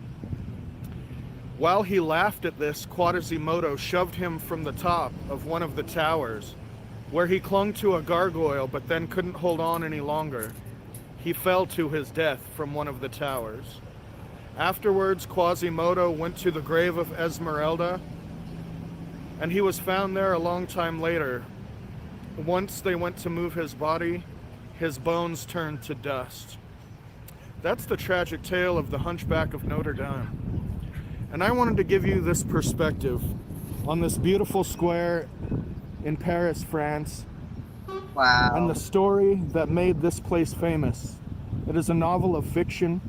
While he laughed at this, Quasimodo shoved him from the top of one of the towers, where he clung to a gargoyle but then couldn't hold on any longer. He fell to his death from one of the towers. Afterwards, Quasimodo went to the grave of Esmeralda, and he was found there a long time later. Once they went to move his body, his bones turned to dust. That's the tragic tale of the Hunchback of Notre Dame. And I wanted to give you this perspective on this beautiful square in Paris, France, Wow. and the story that made this place famous. It is a novel of fiction,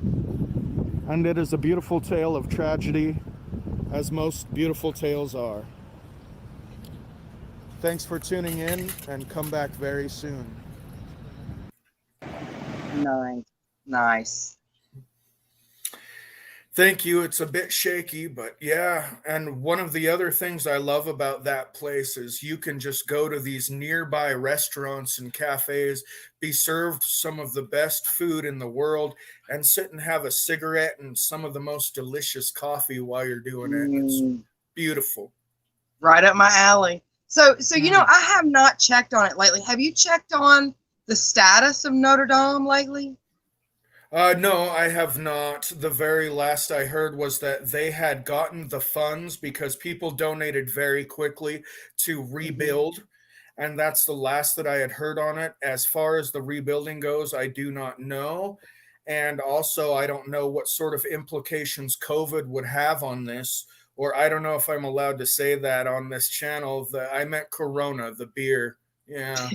and it is a beautiful tale of tragedy, as most beautiful tales are. Thanks for tuning in, and come back very soon. Nice. Nice. Thank you. It's a bit shaky, but yeah. And one of the other things I love about that place is you can just go to these nearby restaurants and cafes, be served some of the best food in the world, and sit and have a cigarette and some of the most delicious coffee while you're doing it. It's beautiful. Right up my alley. So you know, I have not checked on it lately. Have you checked on the status of Notre Dame lately? No, I have not. The very last I heard was that they had gotten the funds because people donated very quickly to rebuild. And that's the last that I had heard on it. As far as the rebuilding goes, I do not know. And also, I don't know what sort of implications COVID would have on this. Or I don't know if I'm allowed to say that on this channel. I meant Corona, the beer. Yeah.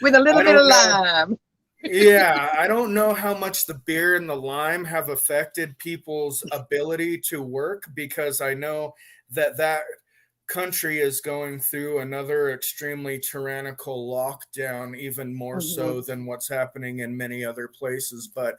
With a little bit of lime. Yeah, I don't know how much the beer and the lime have affected people's ability to work, because I know that country is going through another extremely tyrannical lockdown, even more so than what's happening in many other places. But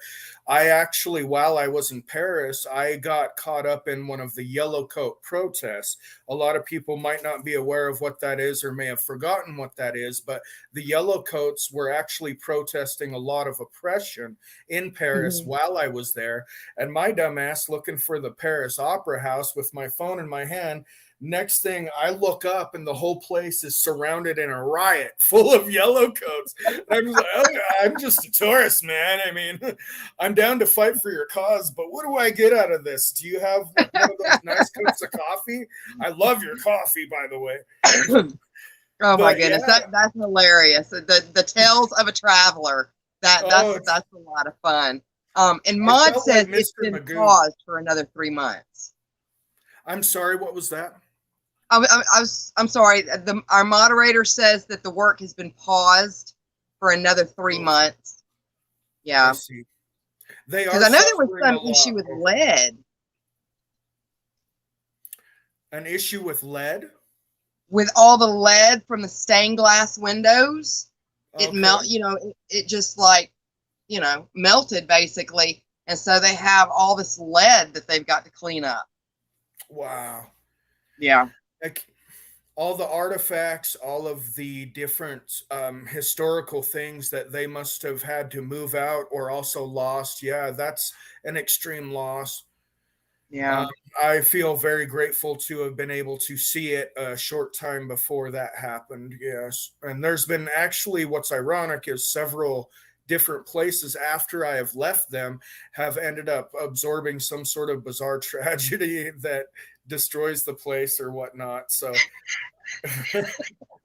I actually, while I was in Paris, I got caught up in one of the yellow coat protests. A lot of people might not be aware of what that is or may have forgotten what that is, but the yellow coats were actually protesting a lot of oppression in Paris while I was there. And my dumbass, looking for the Paris Opera House with my phone in my hand, next thing I look up and the whole place is surrounded in a riot full of yellow coats. I'm just like, okay, I'm just a tourist, man. I mean, I'm down to fight for your cause, but what do I get out of this? Do you have one of those nice cups of coffee? I love your coffee, by the way. Oh my goodness, yeah. That's hilarious. The tales of a traveler. That's a lot of fun. And Mod says like it's been paused for another 3 months. I'm sorry, what was that? I'm sorry. Our moderator says that the work has been paused for another 3 months. Yeah. I see. Because I know there was some issue with lead. An issue with lead? With all the lead from the stained glass windows, it it just melted basically. And so they have all this lead that they've got to clean up. Wow. Yeah. Like all the artifacts, all of the different historical things that they must have had to move out or also lost. Yeah, that's an extreme loss. Yeah. I feel very grateful to have been able to see it a short time before that happened. Yes. And there's been actually, what's ironic is several different places after I have left them have ended up absorbing some sort of bizarre tragedy that destroys the place or whatnot. So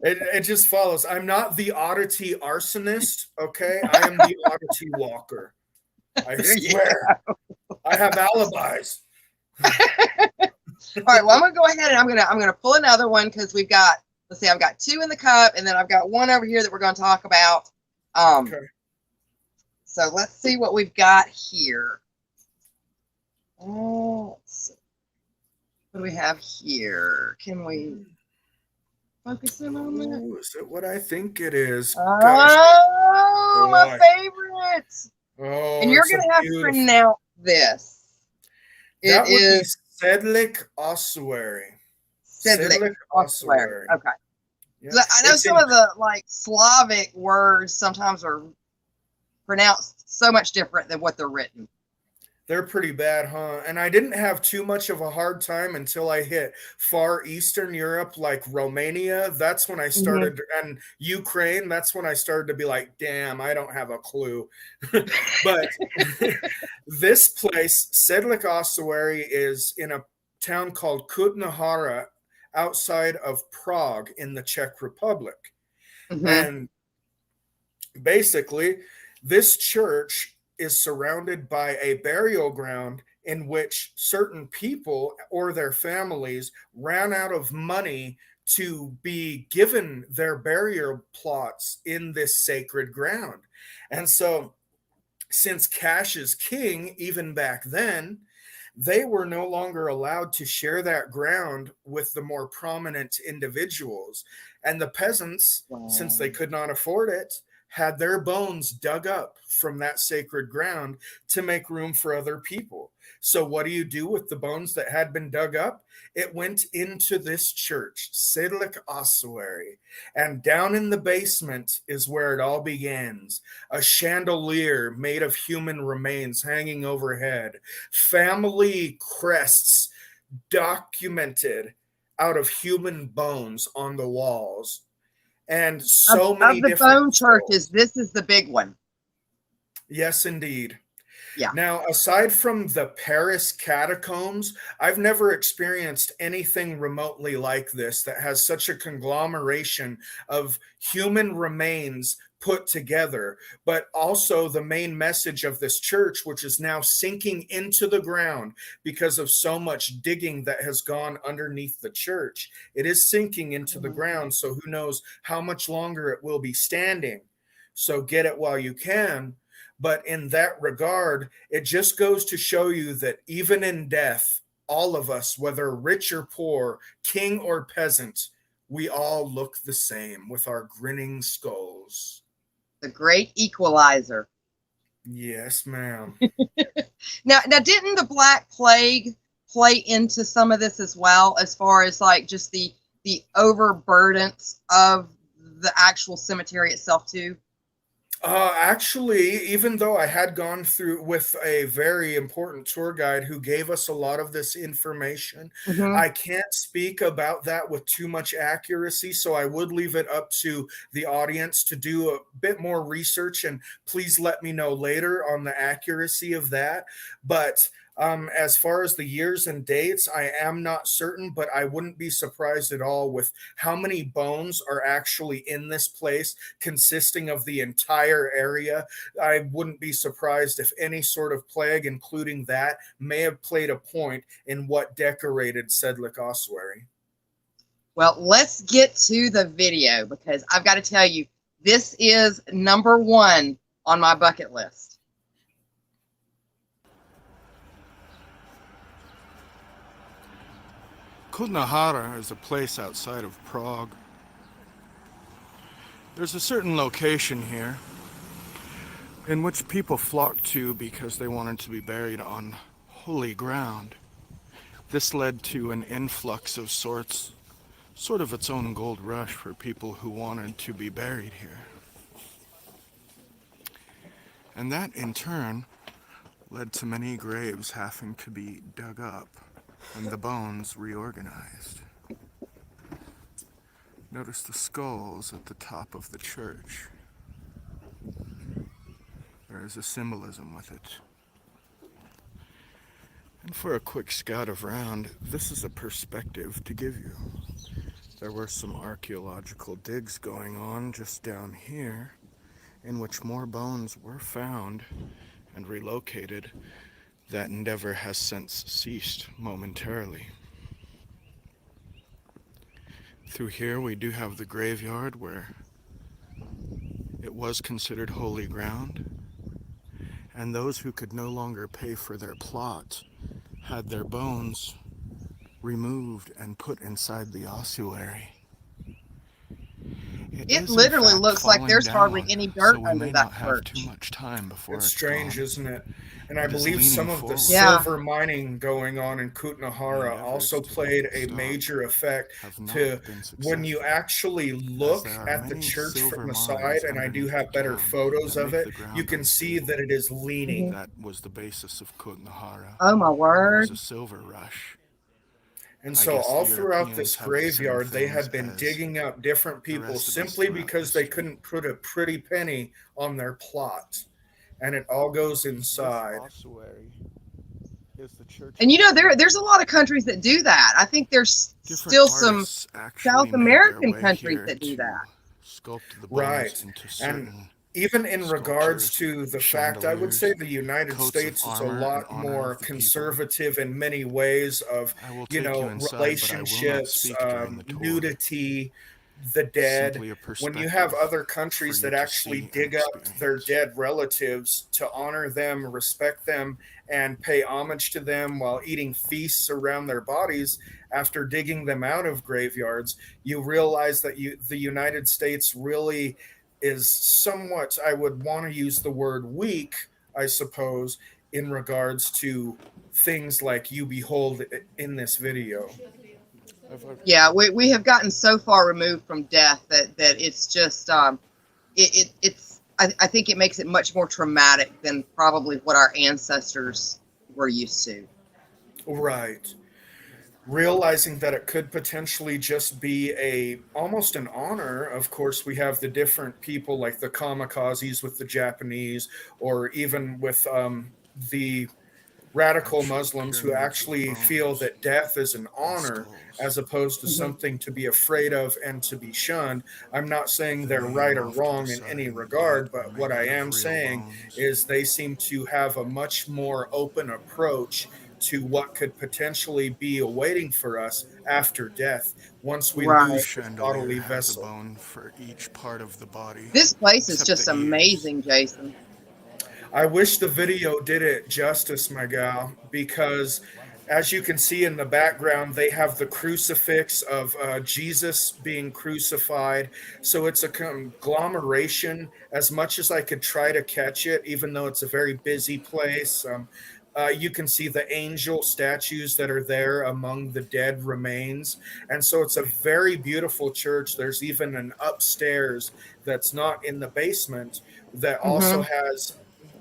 it just follows. I'm not the oddity arsonist, okay? I am the oddity walker. I swear. I have alibis. All right, well, I'm gonna go ahead and I'm gonna pull another one because we've got, let's see, I've got 2 in the cup, and then I've got one over here that we're gonna talk about. Okay. So let's see what we've got here. Let's see. What do we have here? Can we focus in on that? Oh, is it what I think it is? Oh, my favorite. Oh, and you're gonna have to pronounce this. That would be Sedlik ossuary. Sedlik ossuary. Okay. Yeah. I know some of the Slavic words sometimes are pronounced so much different than what they're written. They're pretty bad, huh? And I didn't have too much of a hard time until I hit far Eastern Europe, like Romania. That's when I Hmm. started, and Ukraine, that's when I started to be like, damn, I don't have a clue. But this place, Sedlik Ossuary, is in a town called Kutna outside of Prague in the Czech Republic. Hmm. And basically, this church is surrounded by a burial ground in which certain people or their families ran out of money to be given their burial plots in this sacred ground. And so, since cash is king, even back then, they were no longer allowed to share that ground with the more prominent individuals. And the peasants, since Wow. they could not afford it, had their bones dug up from that sacred ground to make room for other people. So, what do you do with the bones that had been dug up? It went into this church, Sedlik Ossuary. And down in the basement is where it all begins. A chandelier made of human remains hanging overhead, family crests documented out of human bones on the walls, and so many Of the different bone churches, skulls. this is the big one. Yes, indeed. Yeah. Now, aside from the Paris catacombs, I've never experienced anything remotely like this that has such a conglomeration of human remains put together. But also, the main message of this church, which is now sinking into the ground because of so much digging that has gone underneath the church, it is sinking into the ground. So, who knows how much longer it will be standing. So, get it while you can. But in that regard, it just goes to show you that even in death, all of us, whether rich or poor, king or peasant, we all look the same with our grinning skulls. The great equalizer. Yes, ma'am. Now, didn't the Black Plague play into some of this as well, as far as like just the overburdens of the actual cemetery itself too? Actually, even though I had gone through with a very important tour guide who gave us a lot of this information, Hmm. I can't speak about that with too much accuracy. So I would leave it up to the audience to do a bit more research, and please let me know later on the accuracy of that. But as far as the years and dates, I am not certain, but I wouldn't be surprised at all with how many bones are actually in this place, consisting of the entire area. I wouldn't be surprised if any sort of plague, including that, may have played a point in what decorated Sedlik Ossuary. Well, let's get to the video, because I've got to tell you, this is number one on my bucket list. Kutna is a place outside of Prague. There's a certain location here in which people flocked to because they wanted to be buried on holy ground. This led to an influx of sorts, sort of its own gold rush for people who wanted to be buried here. And that in turn led to many graves having to be dug up and the bones reorganized. Notice the skulls at the top of the church. There is a symbolism with it. And for a quick scout around, this is a perspective to give you. There were some archaeological digs going on just down here, in which more bones were found and relocated. That endeavor has since ceased momentarily. Through here we do have the graveyard where it was considered holy ground, and those who could no longer pay for their plot had their bones removed and put inside the ossuary. It literally looks like there's hardly any dirt under that church. It's strange, isn't it? And I believe some of the Yeah. silver mining going on in Kutnahara also played a major effect to when you actually look at the church from the side, and I do have better photos of it, you can see that it is leaning. Oh my word. And so all throughout this graveyard, they had been digging up different people simply because they couldn't put a pretty penny on their plot. And it all goes inside. And you know, there's a lot of countries that do that. I think there's still some South American countries that do that. Right. And even in regards to the fact, I would say the United States is a lot more conservative in many ways of, relationships, nudity, the dead. When you have other countries that actually dig up their dead relatives to honor them, respect them, and pay homage to them while eating feasts around their bodies after digging them out of graveyards, you realize that the United States really is somewhat, I would want to use the word weak, I suppose, in regards to things like you behold in this video. Yeah, we have gotten so far removed from death that it's just it's I think it makes it much more traumatic than probably what our ancestors were used to. Right. Realizing that it could potentially just be almost an honor. Of course, we have the different people like the kamikazes with the Japanese, or even with the radical Muslims who actually feel that death is an honor as opposed to something to be afraid of and to be shunned. I'm not saying they're right or wrong in any regard, but what I am saying is they seem to have a much more open approach to what could potentially be awaiting for us after death once we lose the bodily vessel. This place is just amazing, Jason. I wish the video did it justice, my gal, because as you can see in the background, they have the crucifix of Jesus being crucified. So it's a conglomeration. As much as I could try to catch it, even though it's a very busy place, you can see the angel statues that are there among the dead remains. And so it's a very beautiful church. There's even an upstairs that's not in the basement that also has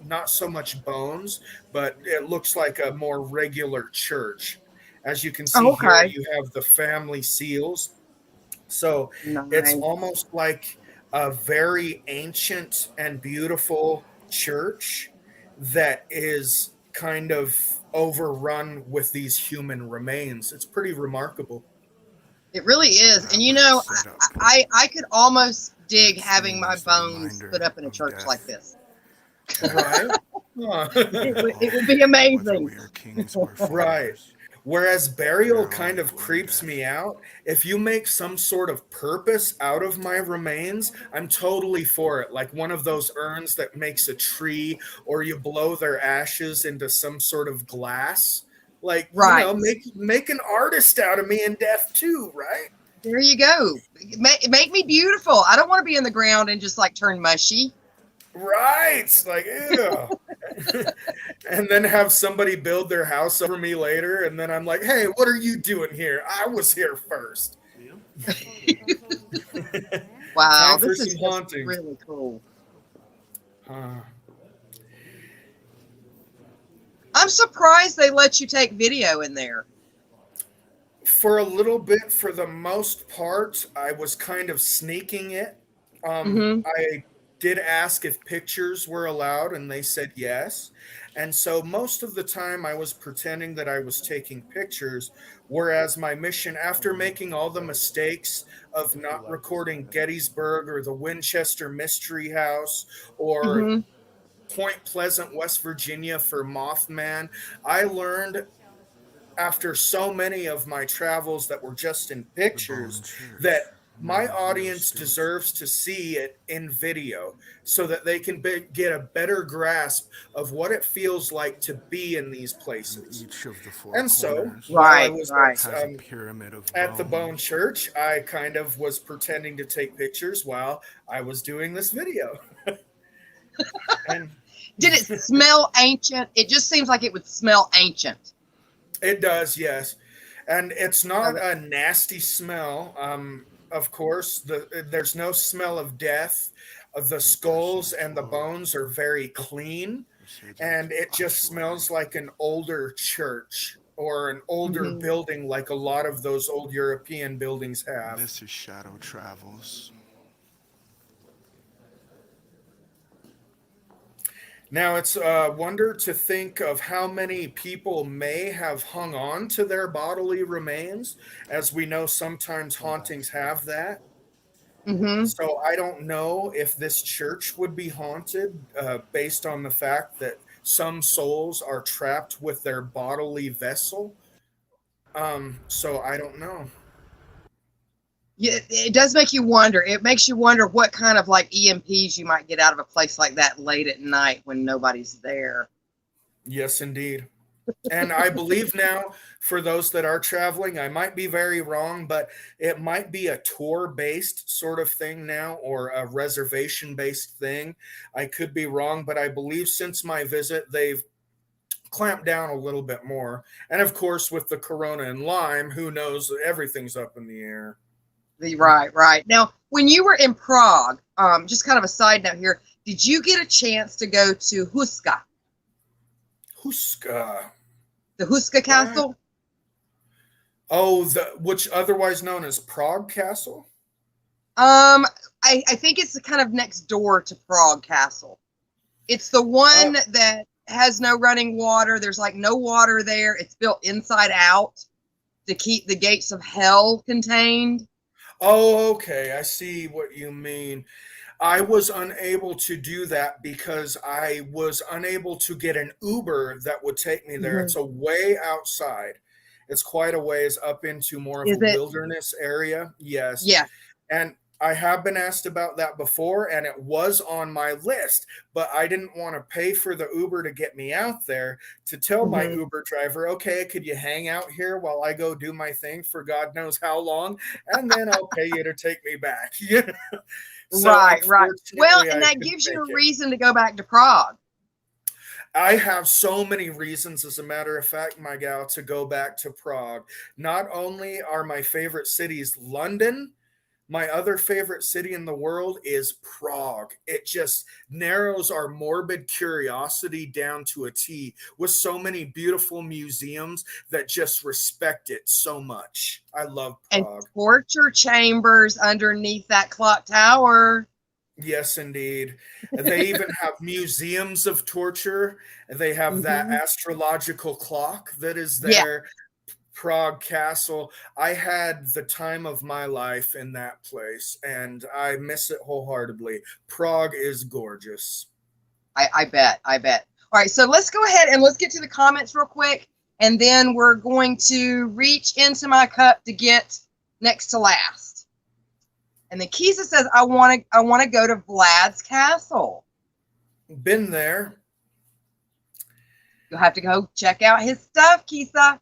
not so much bones, but it looks like a more regular church. As you can see here, you have the family seals. So it's almost like a very ancient and beautiful church that is kind of overrun with these human remains. It's pretty remarkable. It really is. And you know, I could almost dig having my bones put up in a church like this. Right? It would be amazing. Right. Whereas burial kind of creeps me out. If you make some sort of purpose out of my remains, I'm totally for it. Like one of those urns that makes a tree, or you blow their ashes into some sort of glass. Like, make an artist out of me in death too, right? There you go. Make me beautiful. I don't want to be in the ground and just like turn mushy. Right. Like, ew. And then have somebody build their house over me later. And then I'm like, hey, what are you doing here? I was here first. Wow. This is really cool. I'm surprised they let you take video in there. For a little bit, for the most part, I was kind of sneaking it. I did ask if pictures were allowed, and they said yes. And so most of the time I was pretending that I was taking pictures, whereas my mission, after making all the mistakes of not recording Gettysburg or the Winchester Mystery House or Point Pleasant, West Virginia for Mothman, I learned after so many of my travels that were just in pictures that my audience deserves to see it in video so that they can get a better grasp of what it feels like to be in these places. And so, while I Right, was right. at the Bone Church, I kind of was pretending to take pictures while I was doing this video. And Did it smell ancient? It just seems like it would smell ancient. it does, yes. And it's not a nasty smell. Of course, there's no smell of death. The skulls and the bones are very clean, and it just smells like an older church or an older building, like a lot of those old European buildings have. This is Shadow Travels. Now, it's a wonder to think of how many people may have hung on to their bodily remains. As we know, sometimes hauntings have that. So I don't know if this church would be haunted based on the fact that some souls are trapped with their bodily vessel. So I don't know. Yeah, it does make you wonder. It makes you wonder what kind of like EMPs you might get out of a place like that late at night when nobody's there. Yes, indeed. And I believe now, for those that are traveling, I might be very wrong, but it might be a tour-based sort of thing now, or a reservation-based thing. I could be wrong, but I believe since my visit, they've clamped down a little bit more. And of course, with the Corona and Lyme, who knows? Everything's up in the air. Right, right. Now, when you were in Prague, just kind of a side note here, did you get a chance to go to Huska? Huska. The Huska Castle? Oh, which otherwise known as Prague Castle? I think it's kind of next door to Prague Castle. It's the one that has no running water. There's like no water there. It's built inside out to keep the gates of hell contained. Oh, okay. I see what you mean. I was unable to do that because I was unable to get an Uber that would take me there. It's a way outside. It's quite a ways up into more of a wilderness area. Yes. Yeah. And I have been asked about that before, and it was on my list, but I didn't want to pay for the Uber to get me out there to tell my Uber driver, okay, could you hang out here while I go do my thing for God knows how long, and then I'll pay you to take me back. So right. Well, and that gives you a reason to go back to Prague. I have so many reasons, as a matter of fact, my gal, to go back to Prague. Not only are my favorite cities London, my other favorite city in the world is Prague. It just narrows our morbid curiosity down to a T, with so many beautiful museums that just respect it so much. I love Prague. And torture chambers underneath that clock tower. Yes, indeed. They even have museums of torture. They have that astrological clock that is there. Yeah. Prague Castle. I had the time of my life in that place, and I miss it wholeheartedly. Prague is gorgeous. I bet. All right, so let's go ahead and let's get to the comments real quick, and then we're going to reach into my cup to get next to last. And then Kisa says, I want to go to Vlad's castle. Been there. You'll have to go check out his stuff, Kisa.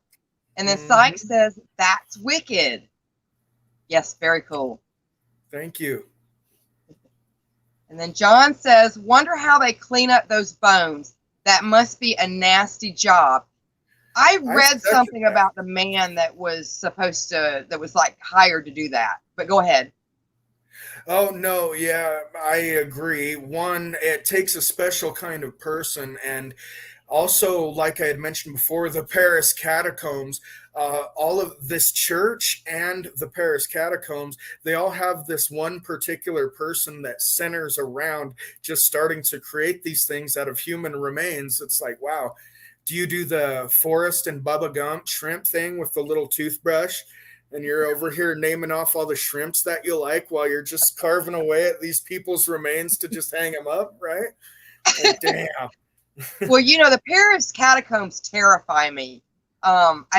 And then Sykes says, that's wicked. Yes, very cool. Thank you. And then John says, wonder how they clean up those bones. That must be a nasty job. I read something about the man that was like hired to do that. But go ahead. Oh, no, yeah, I agree. One, it takes a special kind of person, and also, like I had mentioned before, the Paris catacombs, all of this church and the Paris catacombs, they all have this one particular person that centers around just starting to create these things out of human remains. It's like, wow, do you do the Forrest and Bubba Gump shrimp thing with the little toothbrush? And you're over here naming off all the shrimps that you like while you're just carving away at these people's remains to just hang them up, right? Like, damn. Well, you know, the Paris catacombs terrify me. I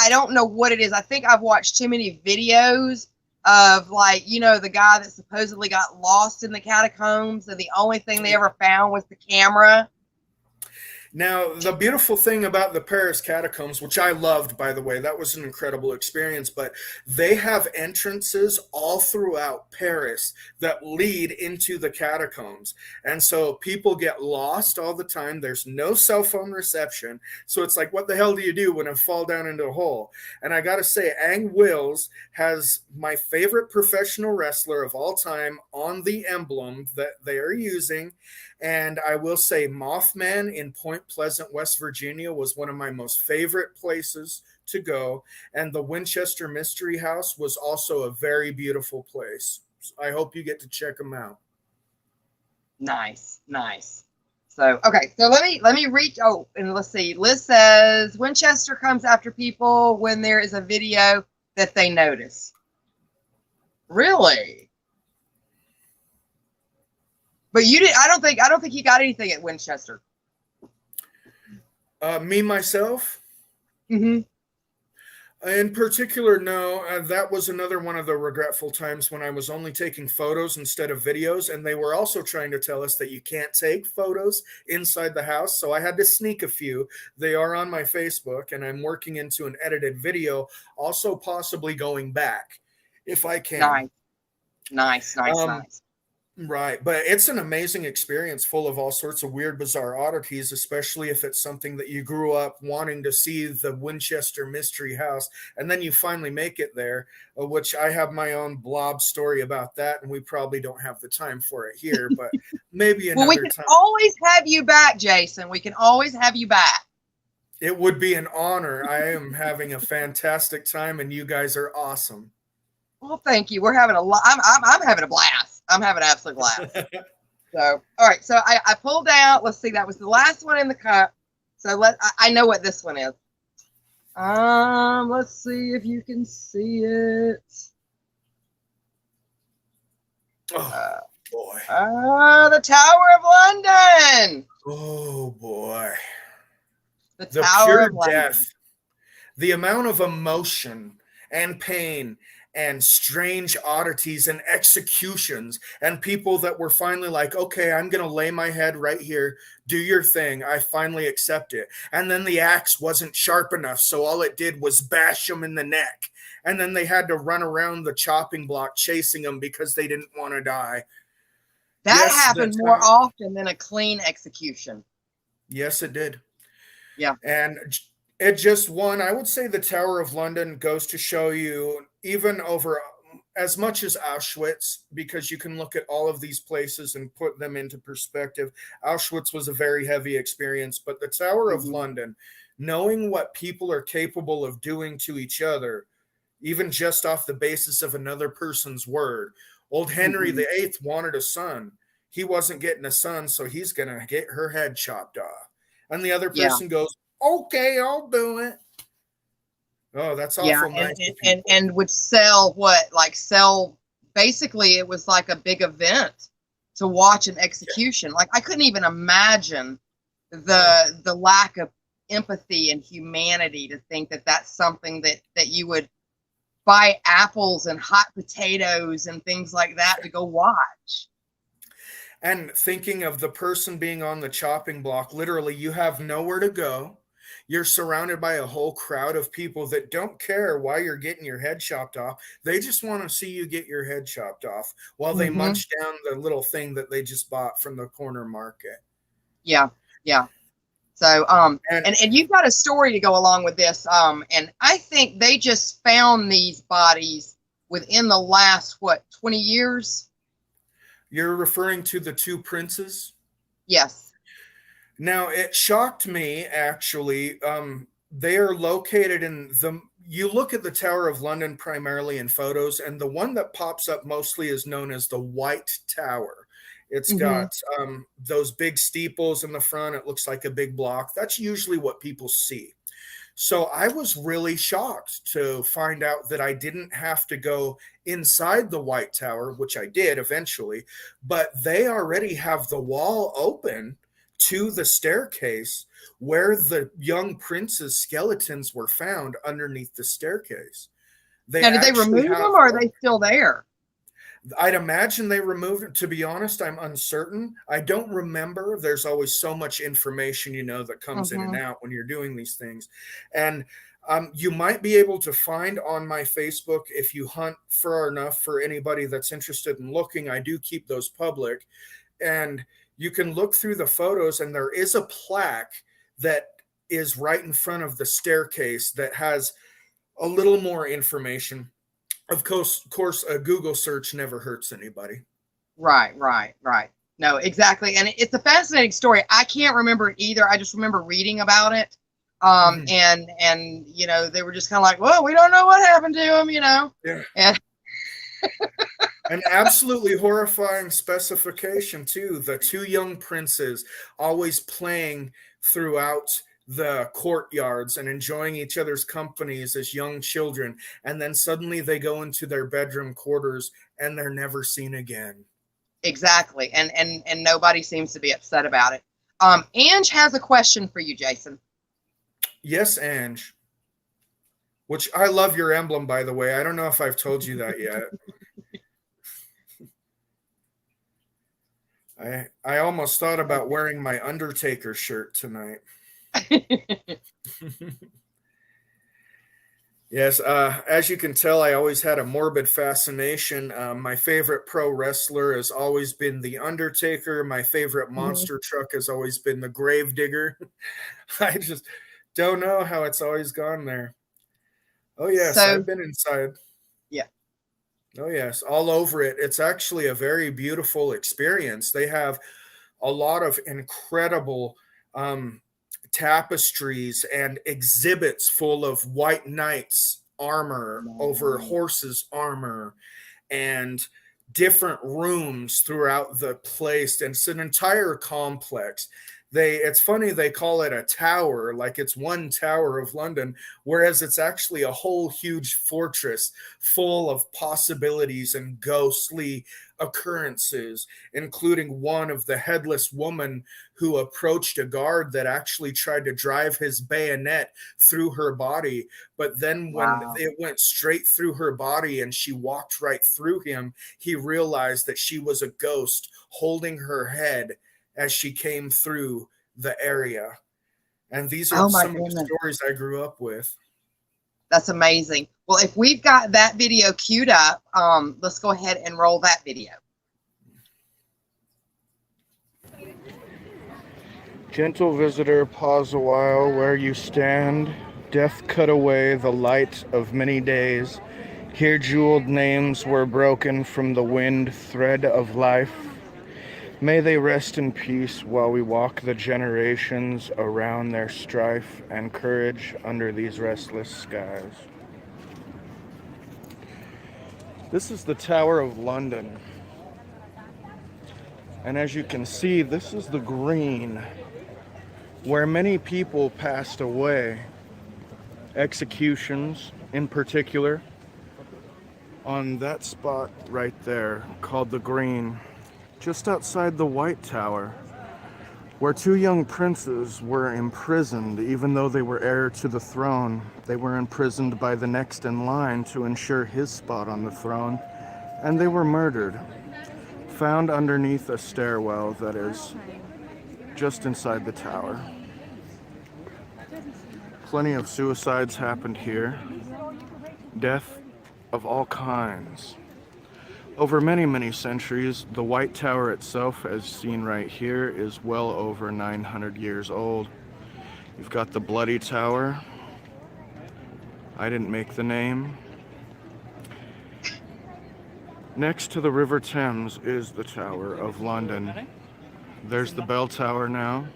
don't know what it is. I think I've watched too many videos of, like, the guy that supposedly got lost in the catacombs and the only thing they ever found was the camera. Now, the beautiful thing about the Paris catacombs, which I loved, by the way, that was an incredible experience, but they have entrances all throughout Paris that lead into the catacombs. And so people get lost all the time. There's no cell phone reception. So it's like, what the hell do you do when I fall down into a hole? And I got to say, Ang Wills has my favorite professional wrestler of all time on the emblem that they are using. And I will say Mothman in Point Pleasant, West Virginia was one of my most favorite places to go. And the Winchester Mystery House was also a very beautiful place. I hope you get to check them out. Nice. So, okay. So let me reach. Oh, and let's see. Liz says Winchester comes after people when there is a video that they notice. Really? But you did. I don't think you got anything at Winchester. Me, myself? Mm-hmm. In particular, no. That was another one of the regretful times when I was only taking photos instead of videos. And they were also trying to tell us that you can't take photos inside the house. So I had to sneak a few. They are on my Facebook, and I'm working into an edited video, also possibly going back if I can. Nice. Right. But it's an amazing experience full of all sorts of weird, bizarre oddities, especially if it's something that you grew up wanting to see, the Winchester Mystery House, and then you finally make it there, which I have my own blob story about that, and we probably don't have the time for it here, but maybe another well, we can time. always have you back, Jason. We can always have you back. It would be an honor. I am having a fantastic time, and you guys are awesome. Well, thank you. We're having a lot. I'm having a blast. I'm having an absolute blast. So, all right. So I pulled out. Let's see. That was the last one in the cup. So I know what this one is. Let's see if you can see it. Oh boy. The Tower of London. Oh boy. The The Tower pure of London. death. The amount of emotion and pain and strange oddities and executions and people that were finally like, okay, I'm going to lay my head right here. Do your thing. I finally accept it. And then the axe wasn't sharp enough. So all it did was bash them in the neck. And then they had to run around the chopping block chasing them because they didn't want to die. That happened more often than a clean execution. Yes, it did. Yeah. And it just won. I would say the Tower of London goes to show you, even over as much as Auschwitz, because you can look at all of these places and put them into perspective. Auschwitz was a very heavy experience, but the Tower of London, knowing what people are capable of doing to each other, even just off the basis of another person's word. Old Henry VIII wanted a son. He wasn't getting a son, so he's going to get her head chopped off. And the other person goes, okay, I'll do it. Oh, that's awful nice. And would sell what? Like sell, basically it was like a big event to watch an execution. Like I couldn't even imagine the lack of empathy and humanity to think that that's something that you would buy apples and hot potatoes and things like that to go watch. And thinking of the person being on the chopping block, literally you have nowhere to go. You're surrounded by a whole crowd of people that don't care why you're getting your head chopped off. They just want to see you get your head chopped off while they munch down the little thing that they just bought from the corner market. Yeah. So, and you've got a story to go along with this. And I think they just found these bodies within the last, 20 years? You're referring to the two princes? Yes. Now, it shocked me, actually. They are located you look at the Tower of London primarily in photos, and the one that pops up mostly is known as the White Tower. It's got those big steeples in the front. It looks like a big block. That's usually what people see. So I was really shocked to find out that I didn't have to go inside the White Tower, which I did eventually, but they already have the wall open to the staircase where the young prince's skeletons were found underneath the staircase. They Now, did they actually remove have, them, or are they still there? I'd imagine they removed it. To be honest, I'm uncertain. I don't remember. There's always so much information, that comes in and Mm-hmm. out when you're doing these things. And you might be able to find on my Facebook, if you hunt far enough, for anybody that's interested in looking. I do keep those public. And you can look through the photos, and there is a plaque that is right in front of the staircase that has a little more information. Of course, a Google search never hurts anybody. Right. No, exactly. And it's a fascinating story. I can't remember it either. I just remember reading about it. Mhm. And they were just kind of like, well, we don't know what happened to him, Yeah. And An absolutely horrifying specification, too. The two young princes always playing throughout the courtyards and enjoying each other's companies as young children. And then suddenly they go into their bedroom quarters and they're never seen again. exactly. And nobody seems to be upset about it. Ange has a question for you, Jason. Yes, Ange. Which, I love your emblem, by the way. I don't know if I've told you that yet. I almost thought about wearing my Undertaker shirt tonight. Yes, as you can tell, I always had a morbid fascination. My favorite pro wrestler has always been The Undertaker. My favorite monster truck has always been the Gravedigger. I just don't know how it's always gone there. Oh, yes, So, I've been inside. yeah. Oh, yes, all over it. It's actually a very beautiful experience. They have a lot of incredible tapestries and exhibits full of white knights' armor over horses' armor, and different rooms throughout the place. And it's an entire complex. It's funny, they call it a tower, like it's one tower of London, whereas it's actually a whole huge fortress full of possibilities and ghostly occurrences, including one of the headless woman who approached a guard that actually tried to drive his bayonet through her body. But then when it went straight through her body and she walked right through him, he realized that she was a ghost holding her head as she came through the area. And these are some of the stories I grew up with. That's amazing. Well, if we've got that video queued up, let's go ahead and roll that video. Gentle visitor, pause a while where you stand. Death cut away the light of many days. Here jeweled names were broken from the wind thread of life. May they rest in peace while we walk the generations around their strife and courage under these restless skies. This is the Tower of London. And as you can see, this is the green where many people passed away. Executions in particular on that spot right there called the Green, just outside the White Tower, where two young princes were imprisoned. Even though they were heir to the throne, they were imprisoned by the next in line to ensure his spot on the throne, and they were murdered, found underneath a stairwell that is just inside the tower. Plenty of suicides happened here, death of all kinds. Over many, many centuries, the White Tower itself, as seen right here, is well over 900 years old. You've got the Bloody Tower. I didn't make the name. Next to the River Thames is the Tower of London. There's the Bell Tower now.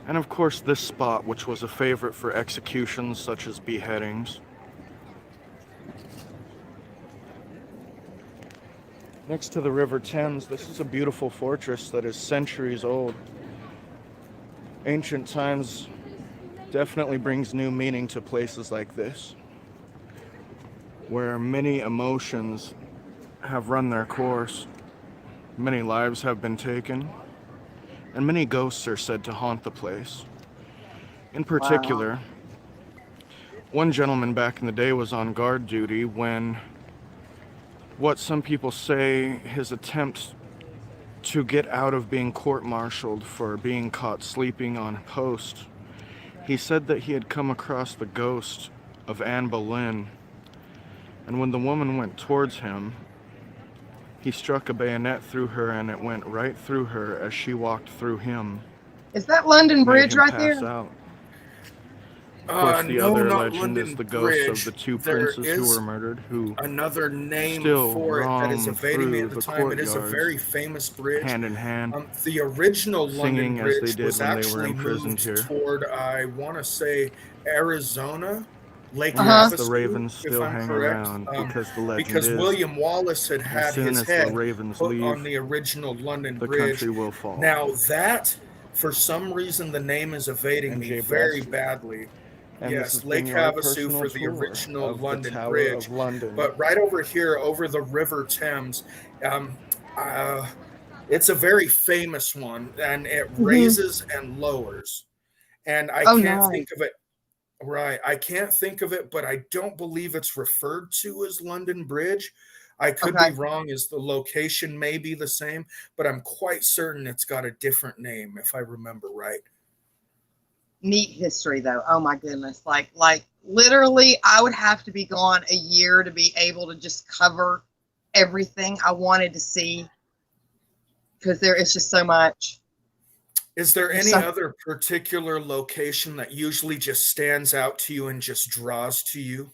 And of course this spot, which was a favorite for executions such as beheadings. Next to the River Thames, this is a beautiful fortress that is centuries old. Ancient times definitely brings new meaning to places like this, where many emotions have run their course, many lives have been taken, and many ghosts are said to haunt the place. In particular, one gentleman back in the day was on guard duty when what some people say his attempt to get out of being court-martialed for being caught sleeping on post, he said that he had come across the ghost of Anne Boleyn, and when the woman went towards him, he struck a bayonet through her, and it went right through her as she walked through him. Is that London Bridge right pass there? Out. Of course, the No, other not legend London is the ghosts Bridge. of the two There princes is who were murdered, who another name still for it that is roam evading me through at the the time. It is a courtyards, very famous bridge. hand in hand, The original singing London as they Bridge did was when they were actually imprisoned moved here. toward, I want to say, Arizona, Lake Yes, Havasu, the ravens if still I'm hang correct, around because the legend because is, William Wallace had as had soon his as the head ravens put leave, on the original London the Bridge. country will fall. Now that, for some reason, the name is evading And me J. very Bradstreet. badly. And this has Yes, Lake been your Havasu personal for the tour original of the London Tower Bridge. of London. But right over here, over the River Thames, um, uh, it's a very famous one, and it Mhm. raises and lowers. And I Oh, can't nice. think of it. Right, I can't think of it, but I don't believe it's referred to as London Bridge. I could be Okay. wrong, as the location may be the same, but I'm quite certain it's got a different name, if I remember right. Neat history though. Oh my goodness. Like literally I would have to be gone a year to be able to just cover everything I wanted to see, because there is just so much. Is there There's any so, other particular location that usually just stands out to you and just draws to you?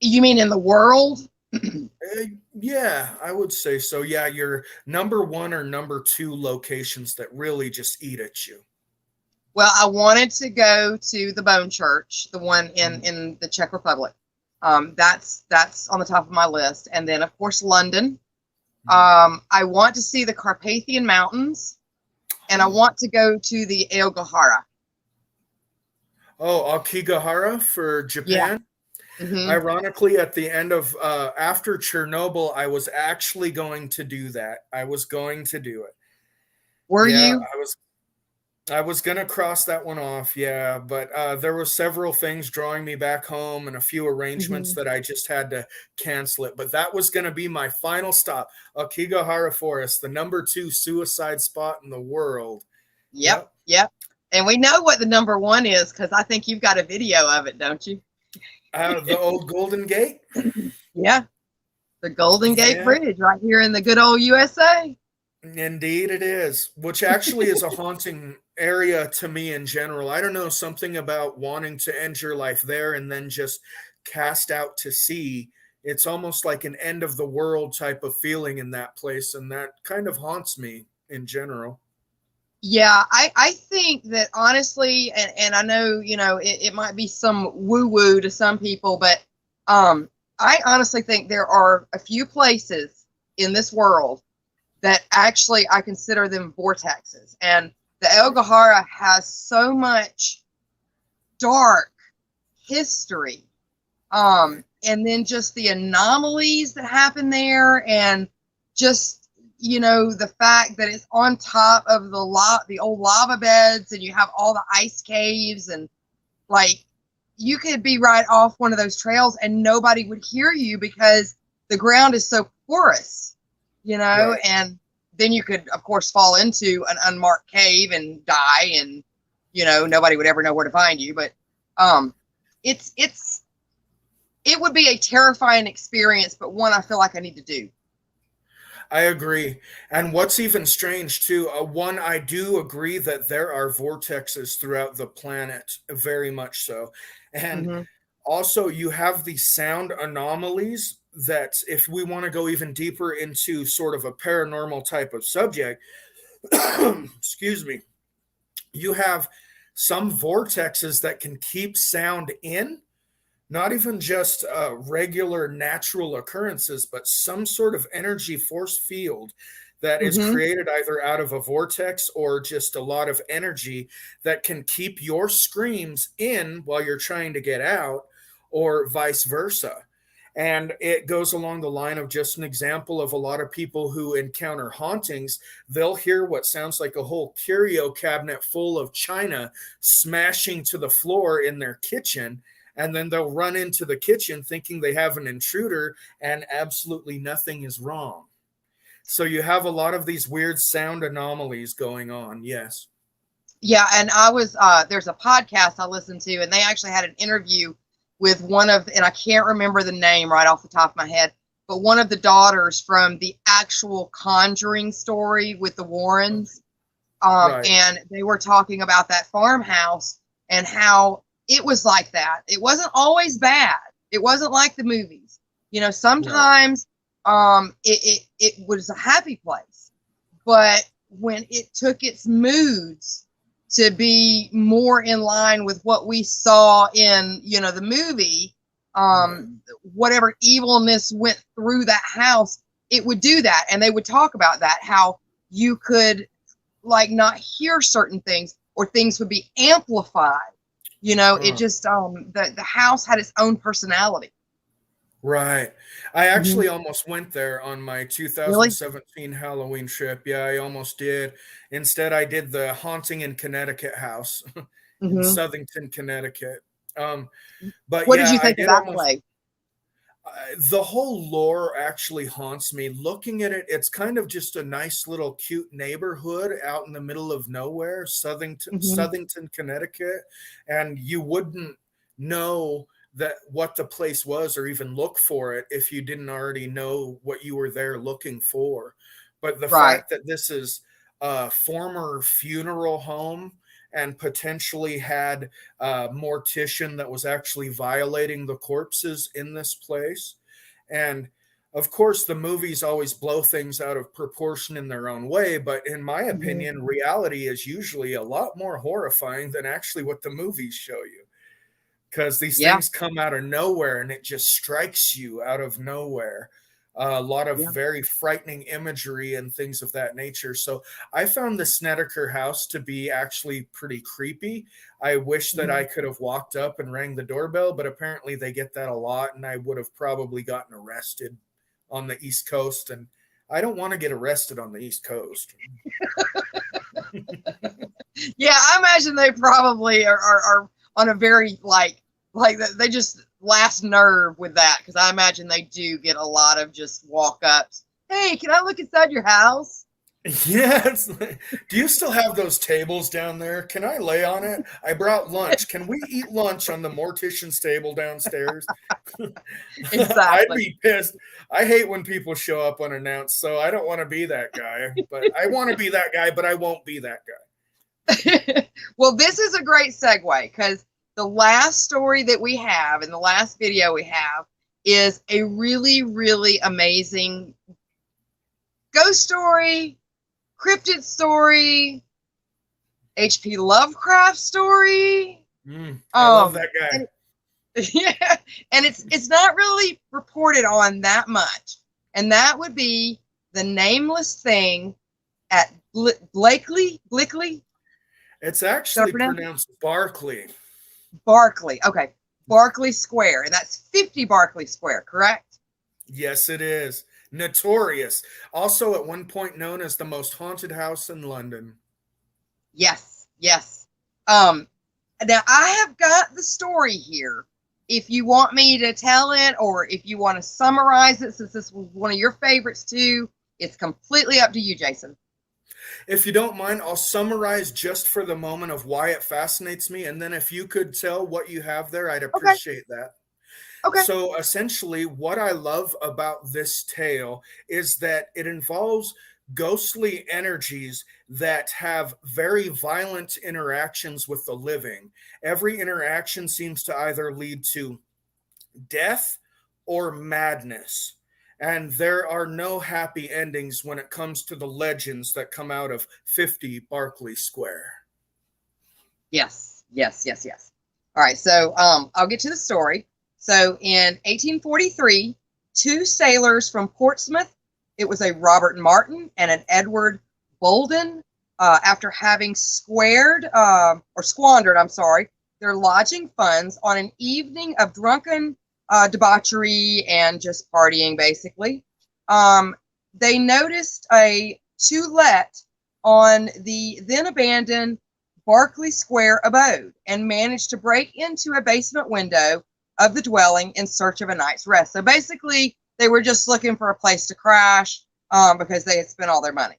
you mean in the world? Yeah, I would say so. Yeah, your number one or number two locations that really just eat at you. Well, I wanted to go to the Bone Church, the one in the Czech Republic. That's on the top of my list, and then of course London. I want to see the Carpathian Mountains, and I want to go to the Aokigahara. Oh, Aokigahara for Japan. Yeah. Mm-hmm. Ironically, at the end of after Chernobyl, I was actually going to do that. I was going to do it. Were you? I was gonna cross that one off, yeah, but there were several things drawing me back home and a few arrangements that I just had to cancel it. But that was gonna be my final stop, Aokigahara Forest, the number 2 suicide spot in the world. Yep. And we know what the number 1 is, because I think you've got a video of it, don't you? The old Golden Gate? Yeah. The Golden Gate Bridge right here in the good old USA. Indeed it is, which actually is a haunting area to me in general. I don't know, something about wanting to end your life there and then just cast out to sea. It's almost like an end of the world type of feeling in that place, and that kind of haunts me in general. Yeah, I think that honestly, and I know, it might be some woo-woo to some people, but I honestly think there are a few places in this world that actually I consider them vortexes. And the Aokigahara has so much dark history. And then just the anomalies that happen there, and just, the fact that it's on top of the old lava beds, and you have all the ice caves, and like you could be right off one of those trails and nobody would hear you because the ground is so porous, right. And then you could of course fall into an unmarked cave and die, and nobody would ever know where to find you. But it would be a terrifying experience, but one I feel like I need to do. I agree. And what's even strange too, one, I do agree that there are vortexes throughout the planet, very much so. And also you have the sound anomalies that, if we want to go even deeper into sort of a paranormal type of subject, excuse me, you have some vortexes that can keep sound in, not even just regular natural occurrences, but some sort of energy force field that is created either out of a vortex or just a lot of energy that can keep your screams in while you're trying to get out, or vice versa. And it goes along the line of just an example of a lot of people who encounter hauntings. They'll hear what sounds like a whole curio cabinet full of china smashing to the floor in their kitchen. And then they'll run into the kitchen thinking they have an intruder, and absolutely nothing is wrong. So you have a lot of these weird sound anomalies going on. Yes. Yeah, and there's a podcast I listened to, and they actually had an interview with one of, and I can't remember the name right off the top of my head, but one of the daughters from the actual Conjuring story with the Warrens. Right. And they were talking about that farmhouse and how it was like that. It wasn't always bad. It wasn't like the movies. You know, sometimes it was a happy place, but when it took its moods to be more in line with what we saw in, you know, the movie, whatever evilness went through that house, it would do that. And they would talk about that, how you could like not hear certain things, or things would be amplified. You know, it just, the house had its own personality. Right. I actually almost went there on my 2017 Halloween trip. Yeah, I almost did. Instead, I did the Haunting in Connecticut house in Southington, Connecticut. But what yeah, did you think I of did that almost, play? the whole lore actually haunts me. Looking at it, it's kind of just a nice little cute neighborhood out in the middle of nowhere, Southington, Connecticut, and you wouldn't know that what the place was or even look for it if you didn't already know what you were there looking for. But the fact that this is a former funeral home and potentially had a mortician that was actually violating the corpses in this place. And of course, the movies always blow things out of proportion in their own way. But in my opinion, reality is usually a lot more horrifying than actually what the movies show you. Because these things come out of nowhere and it just strikes you out of nowhere. A lot of very frightening imagery and things of that nature. So I found the Snedeker house to be actually pretty creepy. I wish that I could have walked up and rang the doorbell, but apparently they get that a lot, and I would have probably gotten arrested on the East Coast. And I don't want to get arrested on the East Coast. Yeah, I imagine they probably are on a very like they just last nerve with that, because I imagine they do get a lot of just walk-ups. Hey, can I look inside your house? Yes. Do you still have those tables down there? Can I lay on it? I brought lunch. Can we eat lunch on the mortician's table downstairs? Exactly. I'd be pissed. I hate when people show up unannounced, so I don't want to be that guy. But I want to be that guy, but I won't be that guy. Well, this is a great segue, because the last story that we have in the last video we have is a really, really amazing ghost story, cryptid story, H.P. Lovecraft story. I love that guy. And it's not really reported on that much, and that would be the nameless thing at Blakely. It's actually pronounced Barclay. Barclay. Okay. Barclay Square. And that's 50 Barclay Square, correct? Yes, it is. Notorious. Also at one point known as the most haunted house in London. Yes. Now I have got the story here. If you want me to tell it, or if you want to summarize it, since this was one of your favorites too, it's completely up to you, Jason. If you don't mind, I'll summarize just for the moment of why it fascinates me. And then if you could tell what you have there, I'd appreciate that. Okay. So essentially, what I love about this tale is that it involves ghostly energies that have very violent interactions with the living. Every interaction seems to either lead to death or madness. And there are no happy endings when it comes to the legends that come out of 50 Berkeley Square. Yes. All right, so I'll get to the story. So in 1843, two sailors from Portsmouth, it was a Robert Martin and an Edward Bolden, after having squandered their lodging funds on an evening of drunken debauchery and just partying, basically. They noticed a to-let on the then abandoned Berkeley Square abode and managed to break into a basement window of the dwelling in search of a night's rest. So basically, they were just looking for a place to crash because they had spent all their money.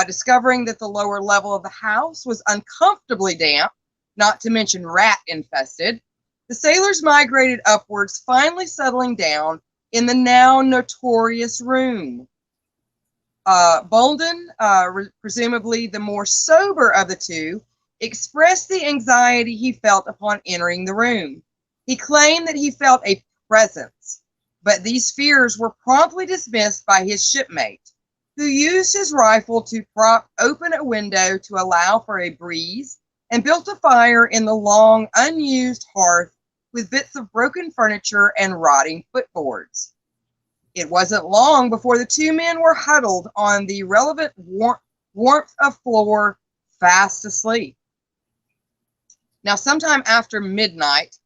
Discovering that the lower level of the house was uncomfortably damp, not to mention rat infested, the sailors migrated upwards, finally settling down in the now notorious room. Bolden, presumably the more sober of the two, expressed the anxiety he felt upon entering the room. He claimed that he felt a presence, but these fears were promptly dismissed by his shipmate, who used his rifle to prop open a window to allow for a breeze and built a fire in the long, unused hearth with bits of broken furniture and rotting footboards. It wasn't long before the two men were huddled on the relevant warmth of floor, fast asleep. Now, sometime after midnight,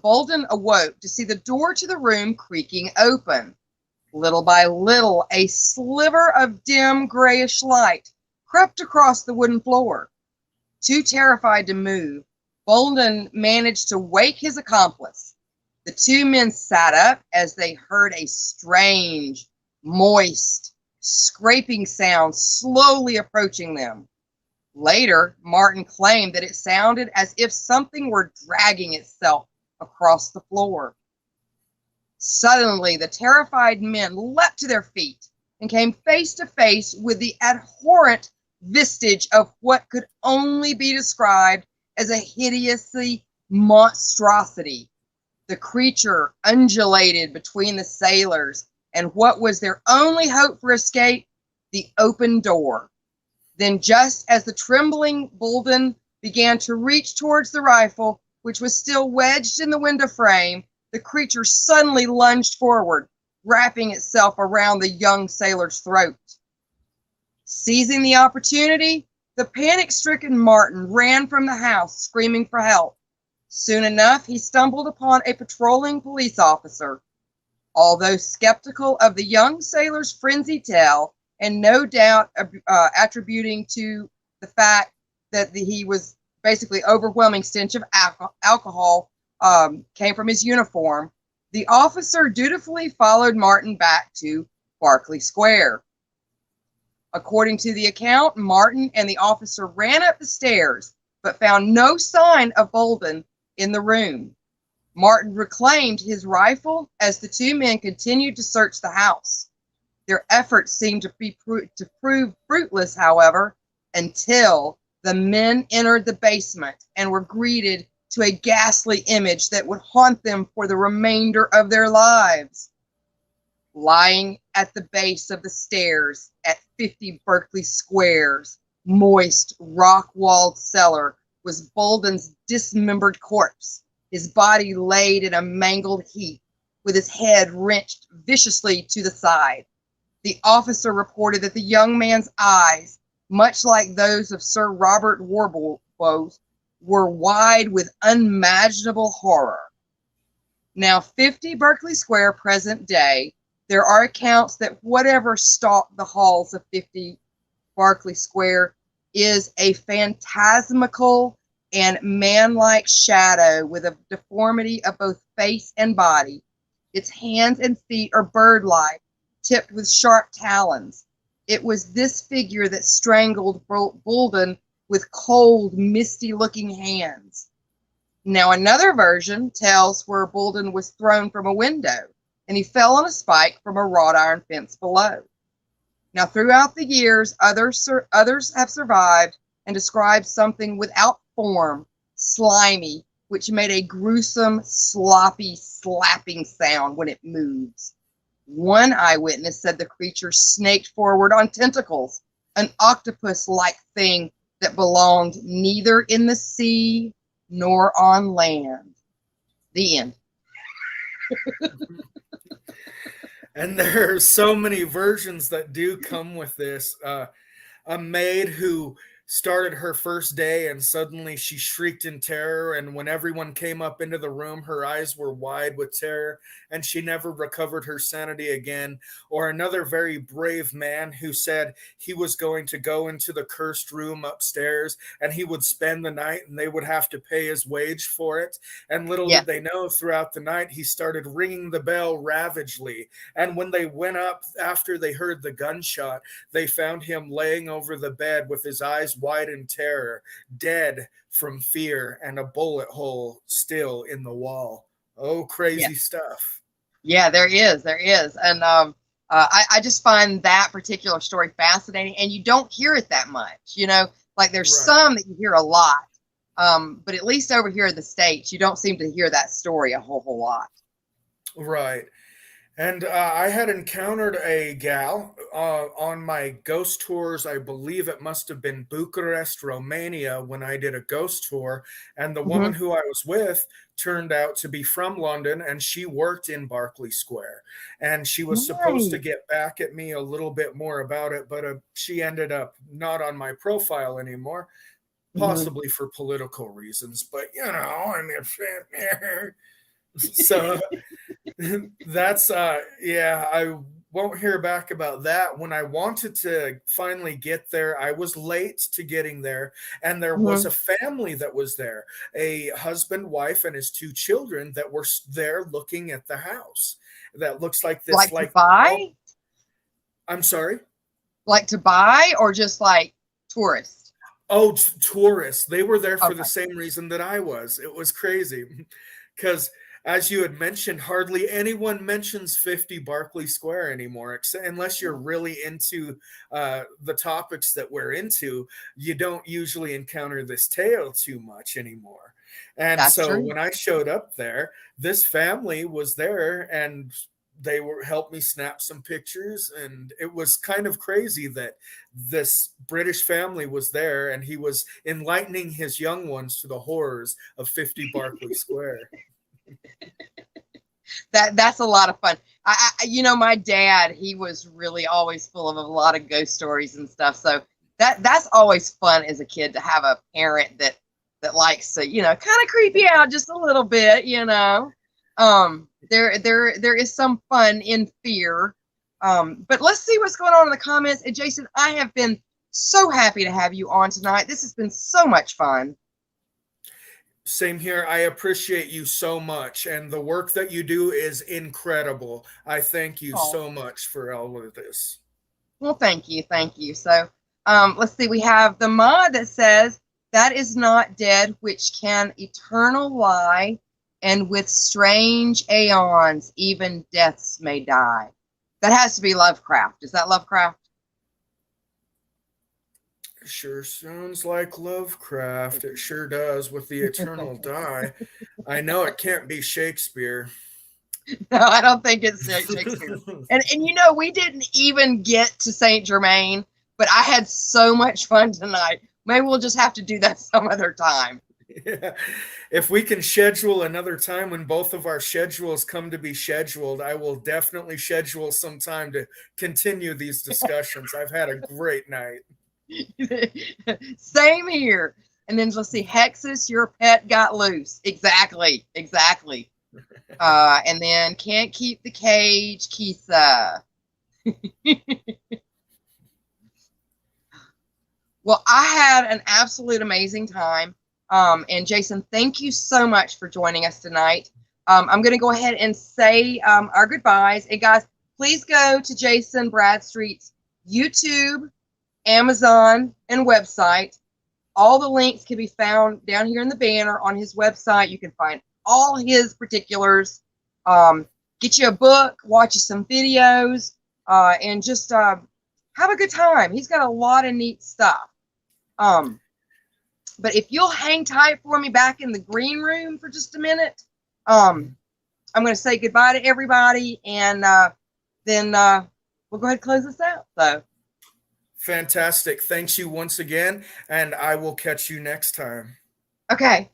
Bolden awoke to see the door to the room creaking open. Little by little, a sliver of dim grayish light crept across the wooden floor. Too terrified to move, Bolden managed to wake his accomplice. The two men sat up as they heard a strange, moist, scraping sound slowly approaching them. Later, Martin claimed that it sounded as if something were dragging itself across the floor. Suddenly, the terrified men leapt to their feet and came face to face with the abhorrent vestige of what could only be described as a hideously monstrosity. The creature undulated between the sailors and what was their only hope for escape, the open door. Then, just as the trembling Bolden began to reach towards the rifle, which was still wedged in the window frame, the creature suddenly lunged forward, wrapping itself around the young sailor's throat. Seizing the opportunity, the panic-stricken Martin ran from the house, screaming for help. Soon enough, he stumbled upon a patrolling police officer. Although skeptical of the young sailor's frenzied tale, and no doubt attributing to the fact that he was basically overwhelming stench of alcohol came from his uniform, the officer dutifully followed Martin back to Berkeley Square. According to the account, Martin and the officer ran up the stairs, but found no sign of Bolden in the room. Martin reclaimed his rifle as the two men continued to search the house. Their efforts seemed to prove fruitless, however, until the men entered the basement and were greeted to a ghastly image that would haunt them for the remainder of their lives. Lying at the base of the stairs at 50 Berkeley Square's moist, rock-walled cellar was Bolden's dismembered corpse, his body laid in a mangled heap, with his head wrenched viciously to the side. The officer reported that the young man's eyes, much like those of Sir Robert Warbo's, were wide with unimaginable horror. Now, 50 Berkeley Square, present day, there are accounts that whatever stalked the halls of 50 Berkeley Square is a phantasmical and man-like shadow with a deformity of both face and body. Its hands and feet are bird-like, tipped with sharp talons. It was this figure that strangled Bolden with cold, misty-looking hands. Now, another version tells where Bolden was thrown from a window, and he fell on a spike from a wrought iron fence below. Now, throughout the years, others have survived and described something without form, slimy, which made a gruesome, sloppy, slapping sound when it moves. One eyewitness said the creature snaked forward on tentacles, an octopus-like thing that belonged neither in the sea nor on land. The end. And there are so many versions that do come with this. A maid who started her first day and suddenly she shrieked in terror. And when everyone came up into the room, her eyes were wide with terror and she never recovered her sanity again. Or another very brave man who said he was going to go into the cursed room upstairs and he would spend the night and they would have to pay his wage for it. And little Yeah. did they know, throughout the night, he started ringing the bell ravagely. And when they went up after they heard the gunshot, they found him laying over the bed with his eyes wide in terror, dead from fear, and a bullet hole still in the wall. Oh, crazy stuff. Yeah, there is. And I just find that particular story fascinating, and you don't hear it that much, you know, like there's some that you hear a lot. But at least over here in the States, you don't seem to hear that story a whole lot. Right. And I had encountered a gal on my ghost tours. I believe it must have been Bucharest, Romania, when I did a ghost tour. And the woman who I was with turned out to be from London, and she worked in Berkeley Square. And she was supposed to get back at me a little bit more about it, but she ended up not on my profile anymore, possibly for political reasons. But, you know, I mean, so that's I won't hear back about that. When I wanted to finally get there, I was late to getting there, and there was a family that was there, a husband, wife, and his 2 children that were there looking at the house. That looks like this, like to buy? I'm sorry? Like to buy or just like tourists? Oh, tourists. They were there for the same reason that I was. It was crazy because, as you had mentioned, hardly anyone mentions 50 Berkeley Square anymore, unless you're really into the topics that we're into. You don't usually encounter this tale too much anymore. And that's so true. When I showed up there, this family was there, and they helped me snap some pictures. And it was kind of crazy that this British family was there, and he was enlightening his young ones to the horrors of 50 Berkeley Square. That's a lot of fun. I you know, my dad, he was really always full of a lot of ghost stories and stuff. So that's always fun as a kid to have a parent that likes to, you know, kind of creep you out just a little bit, you know. There is some fun in fear. But let's see what's going on in the comments. And Jason, I have been so happy to have you on tonight. This has been so much fun. Same here. I appreciate you so much, and the work that you do is incredible. I thank you so much for all of this. Well, thank you. So let's see. We have the mod that says, that is not dead, which can eternal lie, and with strange aeons, even deaths may die. That has to be Lovecraft. Is that Lovecraft? Sure sounds like Lovecraft. It sure does, with the eternal die. I know it can't be Shakespeare. No, I don't think it's Shakespeare. and you know, we didn't even get to Saint Germain, but I had so much fun tonight. Maybe we'll just have to do that some other time. Yeah. If we can schedule another time when both of our schedules come to be scheduled, I will definitely schedule some time to continue these discussions. I've had a great night. Same here. And then let's see, Hexus, your pet got loose. Exactly. And then can't keep the cage, Kisa. Well, I had an absolute amazing time. And Jason, thank you so much for joining us tonight. I'm going to go ahead and say our goodbyes. And guys, please go to Jason Bradstreet's YouTube, Amazon, and website. All the links can be found down here in the banner on his website. You can find all his particulars. Get you a book, watch you some videos, and just have a good time. He's got a lot of neat stuff. But if you'll hang tight for me back in the green room for just a minute, I'm going to say goodbye to everybody, and then we'll go ahead and close this out. So. Fantastic. Thanks you once again, and I will catch you next time. Okay.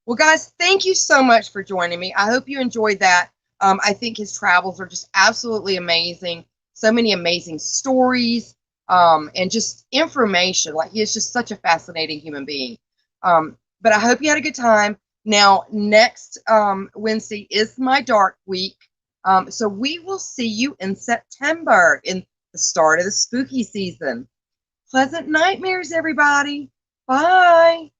Well, guys, thank you so much for joining me. I hope you enjoyed that. I think his travels are just absolutely amazing. So many amazing stories. and just information. Like, he is just such a fascinating human being. But I hope you had a good time. Now, next Wednesday is my dark week. So we will see you in September, in the start of the spooky season. Pleasant nightmares, everybody. Bye.